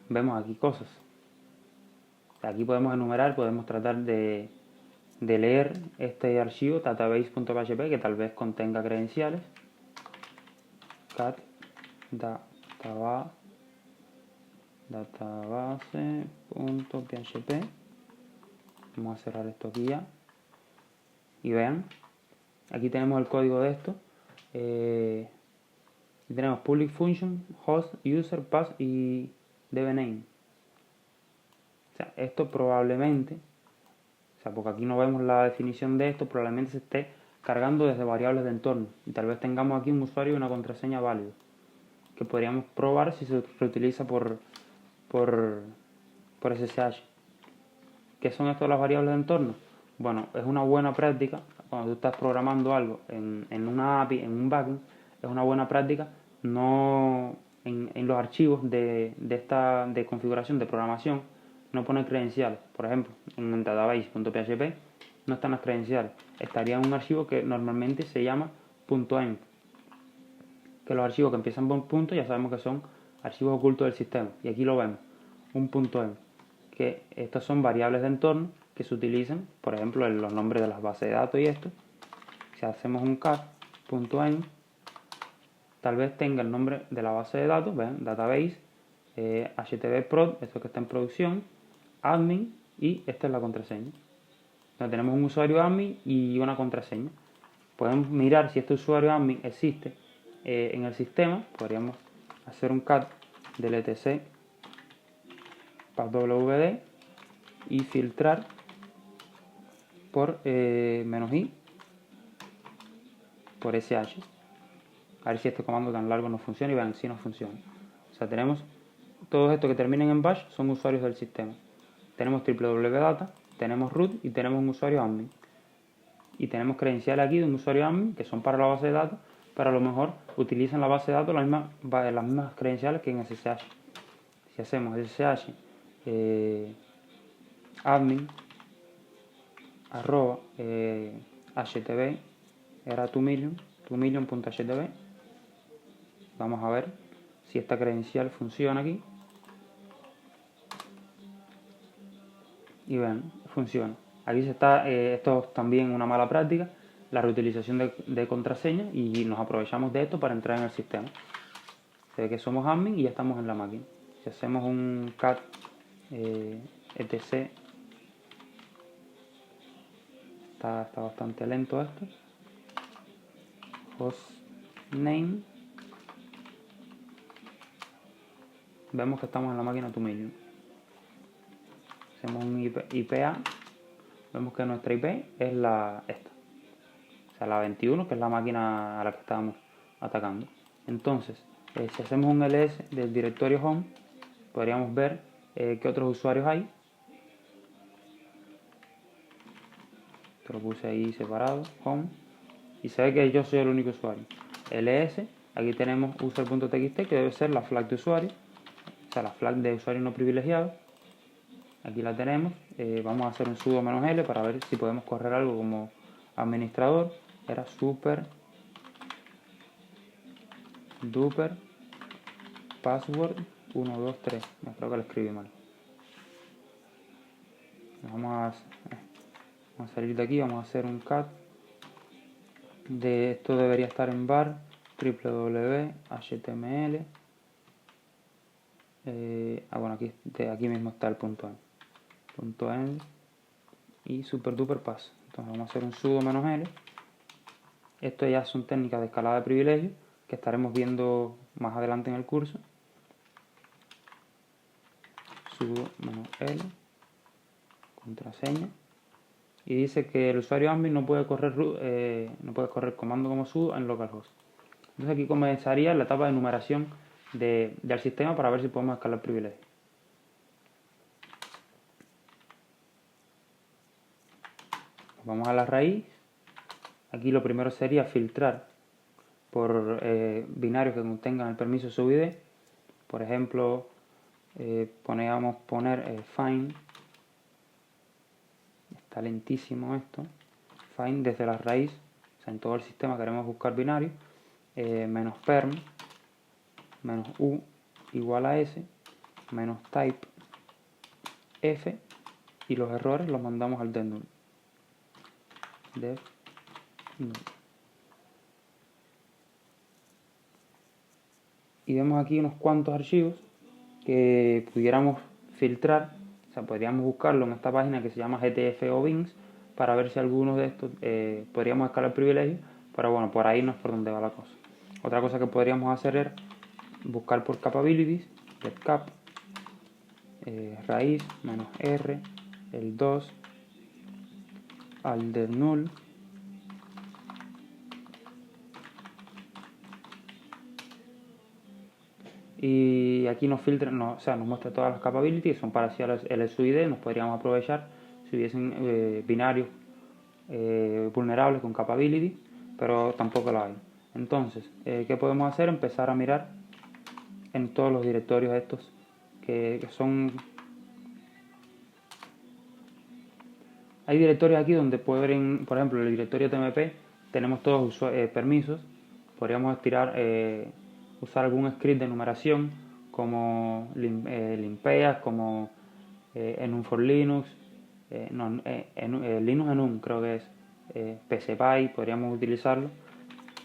vemos aquí cosas. Aquí podemos enumerar, podemos tratar de leer este archivo database.php que tal vez contenga credenciales. Cat database.php. Vamos a cerrar esto aquí ya. Y vean, aquí tenemos el código de esto. Y tenemos public function, host, user, path y dbname. O sea, esto probablemente, o sea, porque aquí no vemos la definición de esto, probablemente se esté cargando desde variables de entorno. Y tal vez tengamos aquí un usuario y una contraseña válido, que podríamos probar si se reutiliza por SSH. ¿Qué son esto de las variables de entorno? Bueno, es una buena práctica, cuando tú estás programando algo en una API, en un backend, es una buena práctica no en los archivos de configuración de programación no poner credenciales. Por ejemplo, en database.php no están las credenciales. Estaría en un archivo que normalmente se llama .env, que los archivos que empiezan por punto ya sabemos que son archivos ocultos del sistema. Y aquí lo vemos, un .env, que estas son variables de entorno que se utilizan, por ejemplo, en los nombres de las bases de datos y esto. Si hacemos un cat.env, tal vez tenga el nombre de la base de datos, ¿ven? Database, htbprod, esto que está en producción, admin, y esta es la contraseña. Entonces tenemos un usuario admin y una contraseña. Podemos mirar si este usuario admin existe en el sistema. Podríamos hacer un cat del etc passwd y filtrar por -i por sh. A ver si este comando tan largo no funciona y vean si no funciona. O sea, tenemos todos estos que terminen en bash son usuarios del sistema. Tenemos www.data, tenemos root y tenemos un usuario admin. Y tenemos credenciales aquí de un usuario admin que son para la base de datos, pero a lo mejor utilizan la base de datos las mismas credenciales que en SSH. Si hacemos SSH admin @htb era 2million.htb, vamos a ver si esta credencial funciona aquí. Y ven, funciona. Aquí se está, esto es también una mala práctica, la reutilización de contraseñas, y nos aprovechamos de esto para entrar en el sistema. Se ve que somos admin y ya estamos en la máquina. Si hacemos un cat etc, está bastante lento esto. Hostname, vemos que estamos en la máquina 2 million. Hacemos un IPA, vemos que nuestra IP es esta, o sea, la 21, que es la máquina a la que estábamos atacando. Entonces, si hacemos un ls del directorio home, podríamos ver qué otros usuarios hay. Esto lo puse ahí separado, home, y se ve que yo soy el único usuario. ls, aquí tenemos user.txt, que debe ser la flag de usuario, o sea, la flag de usuario no privilegiado. Aquí la tenemos. Vamos a hacer un sudo -l para ver si podemos correr algo como administrador. Era super duper password 123. Creo que lo escribí mal. Vamos a salir de aquí, vamos a hacer un cat de esto. Debería estar en var www html. Bueno, aquí mismo está el .end y super duper pass. Entonces vamos a hacer un sudo -l. Esto ya son técnicas de escalada de privilegios que estaremos viendo más adelante en el curso. Sudo -l, contraseña, y dice que el usuario admin no puede correr comando como sudo en localhost. Entonces aquí comenzaría la etapa de numeración del sistema para ver si podemos escalar privilegios. Vamos a la raíz. Aquí lo primero sería filtrar por binarios que contengan el permiso subid. Por ejemplo, podríamos poner find. Está lentísimo esto. Find desde la raíz, o sea, en todo el sistema queremos buscar binarios. -perm, -u igual a s, -type f, y los errores los mandamos al dev null. Dev null. Y vemos aquí unos cuantos archivos que pudiéramos filtrar. O sea, podríamos buscarlo en esta página que se llama GTF o Bings para ver si algunos de estos podríamos escalar privilegios, pero bueno, por ahí no es por donde va la cosa. Otra cosa que podríamos hacer es buscar por capabilities, getcap, raíz, -r, el 2, al dev null, y aquí nos filtra, o sea, nos muestra todas las capabilities, son parciales el SUID. Nos podríamos aprovechar si hubiesen binarios vulnerables con capability, pero tampoco lo hay. Entonces, ¿qué podemos hacer? Empezar a mirar en todos los directorios estos que son... Hay directorios aquí donde pueden, por ejemplo, el directorio tmp tenemos todos permisos. Podríamos usar algún script de numeración como limpeas, como enum for Linux, Linux enum creo que es, pcpy, podríamos utilizarlo.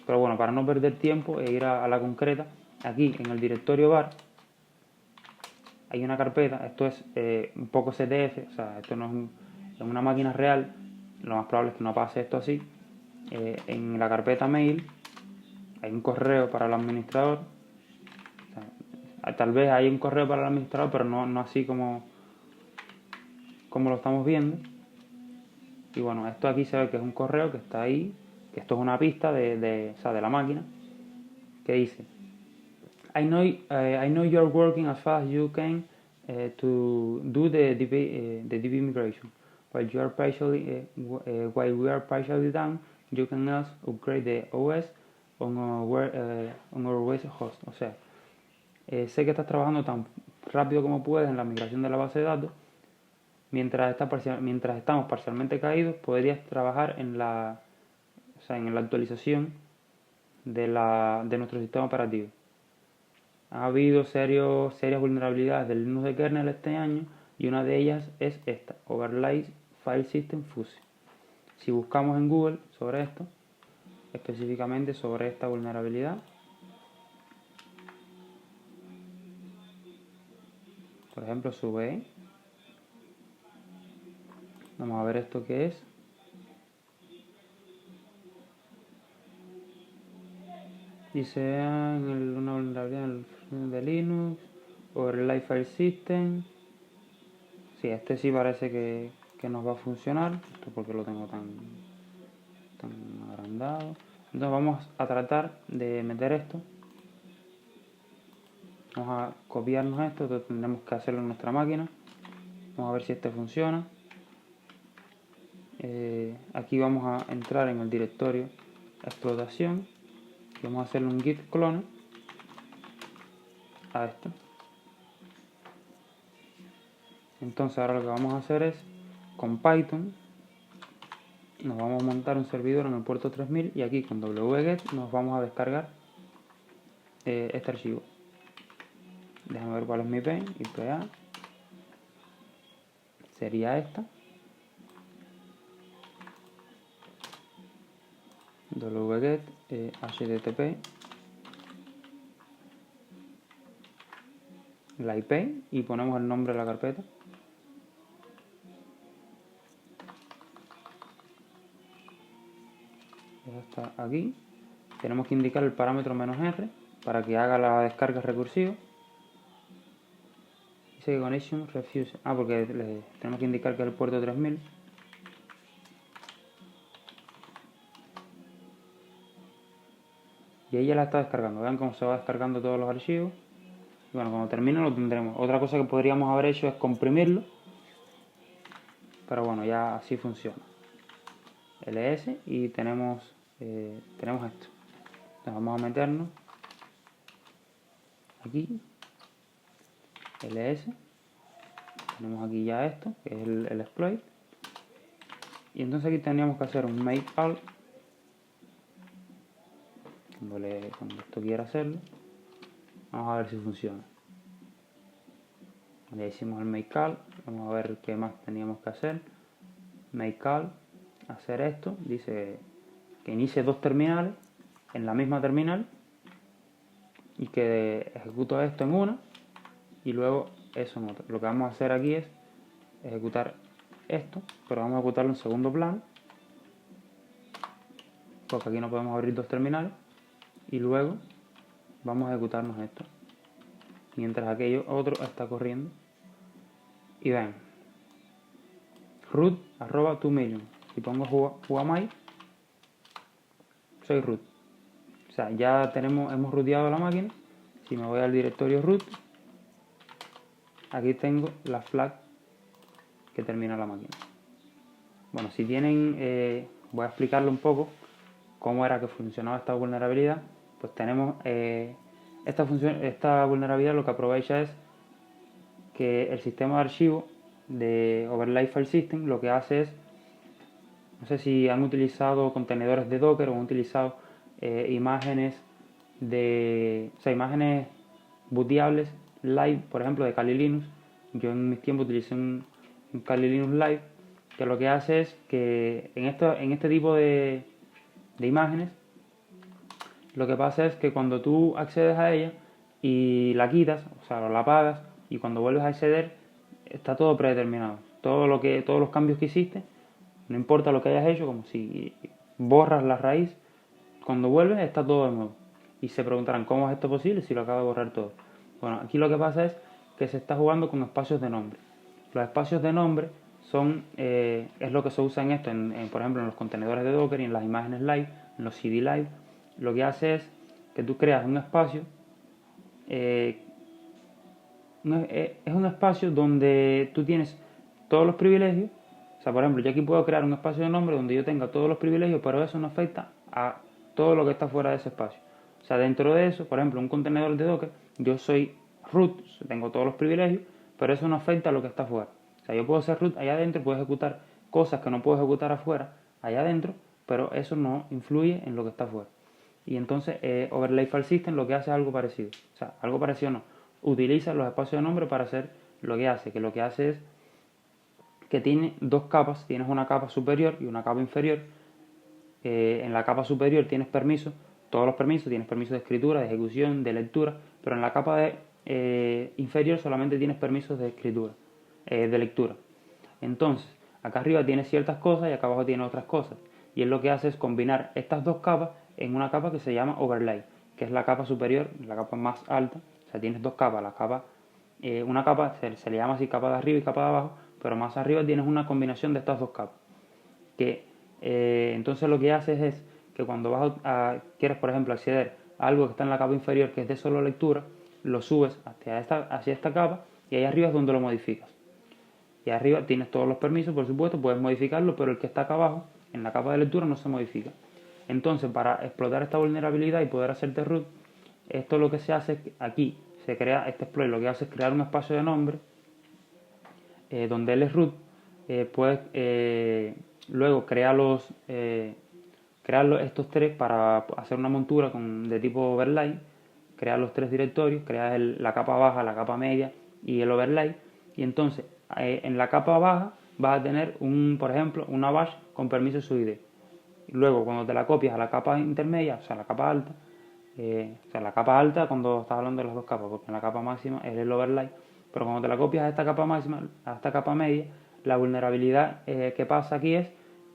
Pero bueno, para no perder tiempo e ir a la concreta, aquí en el directorio var hay una carpeta. Esto es un poco CTF, o sea, esto no es en una máquina real, lo más probable es que no pase esto así. En la carpeta mail hay un correo para el administrador. O sea, tal vez hay un correo para el administrador, pero no así como lo estamos viendo. Y bueno, esto aquí se ve que es un correo que está ahí, que esto es una pista de la máquina, que dice: I know you're working as fast as you can to do the DB migration. While we are partially done, you can also upgrade the OS on our OS host. O sea, sé que estás trabajando tan rápido como puedes en la migración de la base de datos. Mientras estamos parcialmente caídos, podrías trabajar en la actualización de nuestro sistema operativo. Ha habido serias vulnerabilidades del Linux de kernel este año y una de ellas es esta, Overlay File System Fuzzy. Si buscamos en Google sobre esto, específicamente sobre esta vulnerabilidad, por ejemplo sube, vamos a ver esto que es. Dice una vulnerabilidad de Linux, Overlay File System. Sí, este sí parece que nos va a funcionar. Esto porque lo tengo tan agrandado. Entonces vamos a tratar de meter esto. Vamos a copiarnos esto. Entonces tendremos que hacerlo en nuestra máquina. Vamos a ver si este funciona. Aquí vamos a entrar en el directorio explotación. Y vamos a hacerle un git clone a esto. Entonces ahora lo que vamos a hacer es, con Python, nos vamos a montar un servidor en el puerto 3000 y aquí con wget nos vamos a descargar este archivo. Déjame ver cuál es mi IP, IPA. Sería esta. wget http la IP y ponemos el nombre de la carpeta. Ya está aquí. Tenemos que indicar el parámetro "-r" para que haga la descarga recursiva. Dice que connection refuse. Porque tenemos que indicar que es el puerto 3000. Y ella la está descargando. Vean cómo se va descargando todos los archivos. Y bueno, cuando termine lo tendremos. Otra cosa que podríamos haber hecho es comprimirlo. Pero bueno, ya así funciona. ls y tenemos esto. Entonces vamos a meternos aquí. ls. Tenemos aquí ya esto, que es el exploit. Y entonces aquí tendríamos que hacer un make all. Cuando esto quiera hacerlo. Vamos a ver si funciona. Ya hicimos el make call. Vamos a ver qué más teníamos que hacer. Make call. Hacer esto. Dice que inicie dos terminales en la misma terminal. Y que ejecuto esto en una. Y luego eso en otra. Lo que vamos a hacer aquí es ejecutar esto. Pero vamos a ejecutarlo en segundo plano. Porque aquí no podemos abrir dos terminales. Y luego vamos a ejecutarnos esto. Mientras aquello otro está corriendo. Y ven, root @2million. Si pongo whoamI, soy root. O sea, ya hemos rooteado la máquina. Si me voy al directorio root, aquí tengo la flag que termina la máquina. Bueno, si tienen, voy a explicarle un poco cómo era que funcionaba esta vulnerabilidad. Pues tenemos esta vulnerabilidad, lo que aprovecha es que el sistema de archivos de Overlay File System lo que hace es, no sé si han utilizado contenedores de Docker o han utilizado imágenes imágenes booteables live, por ejemplo, de Kali Linux. Yo en mis tiempos utilicé un Kali Linux Live, que lo que hace es que en este tipo de imágenes, lo que pasa es que cuando tú accedes a ella y la quitas, o sea, la apagas, y cuando vuelves a acceder, está todo predeterminado. Todos los cambios que hiciste, no importa lo que hayas hecho, como si borras la raíz, cuando vuelves está todo de nuevo. Y se preguntarán, ¿cómo es esto posible si lo acabo de borrar todo? Bueno, aquí lo que pasa es que se está jugando con espacios de nombre. Los espacios de nombre es lo que se usa en esto, por ejemplo, en los contenedores de Docker y en las imágenes live, en los CD live. Lo que hace es que tú creas un espacio, es un espacio donde tú tienes todos los privilegios. O sea, por ejemplo, yo aquí puedo crear un espacio de nombre donde yo tenga todos los privilegios, pero eso no afecta a todo lo que está fuera de ese espacio. O sea, dentro de eso, por ejemplo, un contenedor de Docker, yo soy root, tengo todos los privilegios, pero eso no afecta a lo que está fuera. O sea, yo puedo ser root allá adentro, puedo ejecutar cosas que no puedo ejecutar afuera, allá adentro, pero eso no influye en lo que está afuera. Y entonces Overlay File System lo que hace es algo parecido. O sea, algo parecido no. Utiliza los espacios de nombre para hacer lo que hace. Que lo que hace es que tiene dos capas. Tienes una capa superior y una capa inferior. En la capa superior tienes permisos, todos los permisos, tienes permisos de escritura, de ejecución, de lectura, pero en la capa inferior solamente tienes permisos de escritura, de lectura. Entonces, acá arriba tienes ciertas cosas y acá abajo tienes otras cosas. Y él lo que hace es combinar estas dos capas en una capa que se llama overlay, que es la capa superior, la capa más alta. O sea, tienes dos capas, una capa se le llama así capa de arriba y capa de abajo, pero más arriba tienes una combinación de estas dos capas. Entonces lo que haces es que cuando quieres, por ejemplo, acceder a algo que está en la capa inferior, que es de solo lectura, lo subes hacia esta capa y ahí arriba es donde lo modificas. Y arriba tienes todos los permisos, por supuesto, puedes modificarlo, pero el que está acá abajo, en la capa de lectura, no se modifica. Entonces, para explotar esta vulnerabilidad y poder hacerte root, esto lo que se hace es que aquí se crea este exploit, lo que hace es crear un espacio de nombre donde él es root, puedes luego crear estos tres para hacer una montura de tipo overlay, crear los tres directorios, crear la capa baja, la capa media y el overlay, y entonces en la capa baja vas a tener por ejemplo una bash con permiso subid. Luego cuando te la copias a la capa intermedia, o sea la capa alta, cuando estás hablando de las dos capas, porque en la capa máxima es el overlay, pero cuando te la copias a esta capa máxima, a esta capa media, la vulnerabilidad que pasa aquí es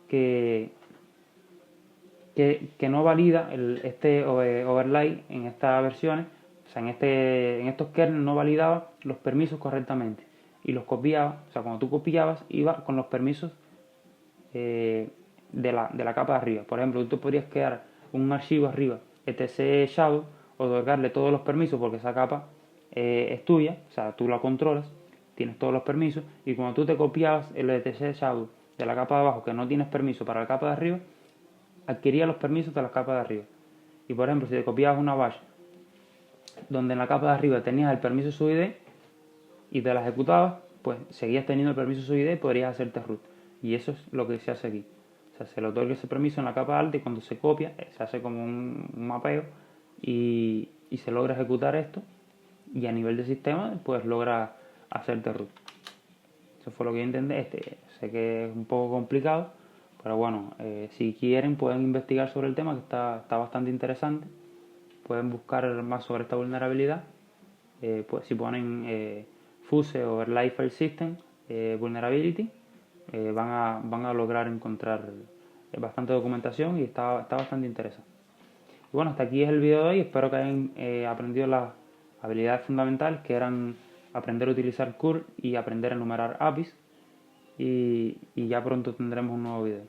que no valida este overlay en estas versiones, o sea, en estos kernels no validaba los permisos correctamente y los copiaba, o sea, cuando tú copiabas iba con los permisos de la capa de arriba. Por ejemplo, tú podrías crear un archivo arriba, etc shadow, otorgarle todos los permisos porque esa capa es tuya, o sea, tú la controlas, tienes todos los permisos, y cuando tú te copiabas el etc shadow de la capa de abajo que no tienes permiso para la capa de arriba, adquiría los permisos de la capa de arriba. Y por ejemplo, si te copiabas una bash donde en la capa de arriba tenías el permiso subid y te la ejecutabas, pues seguías teniendo el permiso subid y podrías hacerte root. Y eso es lo que se hace aquí. O sea, se le otorga ese permiso en la capa alta y cuando se copia se hace como un mapeo y se logra ejecutar esto, y a nivel de sistema pues logra hacerte root. Eso fue lo que yo entendí. Sé que es un poco complicado, pero bueno, si quieren pueden investigar sobre el tema, que está bastante interesante. Pueden buscar más sobre esta vulnerabilidad. Pues si ponen Fuse Overlay File System Vulnerability, van a lograr encontrar bastante documentación y está bastante interesante. Y bueno, hasta aquí es el vídeo de hoy. Espero que hayan aprendido las habilidades fundamentales, que eran aprender a utilizar curl y aprender a enumerar APIs. Y ya pronto tendremos un nuevo vídeo.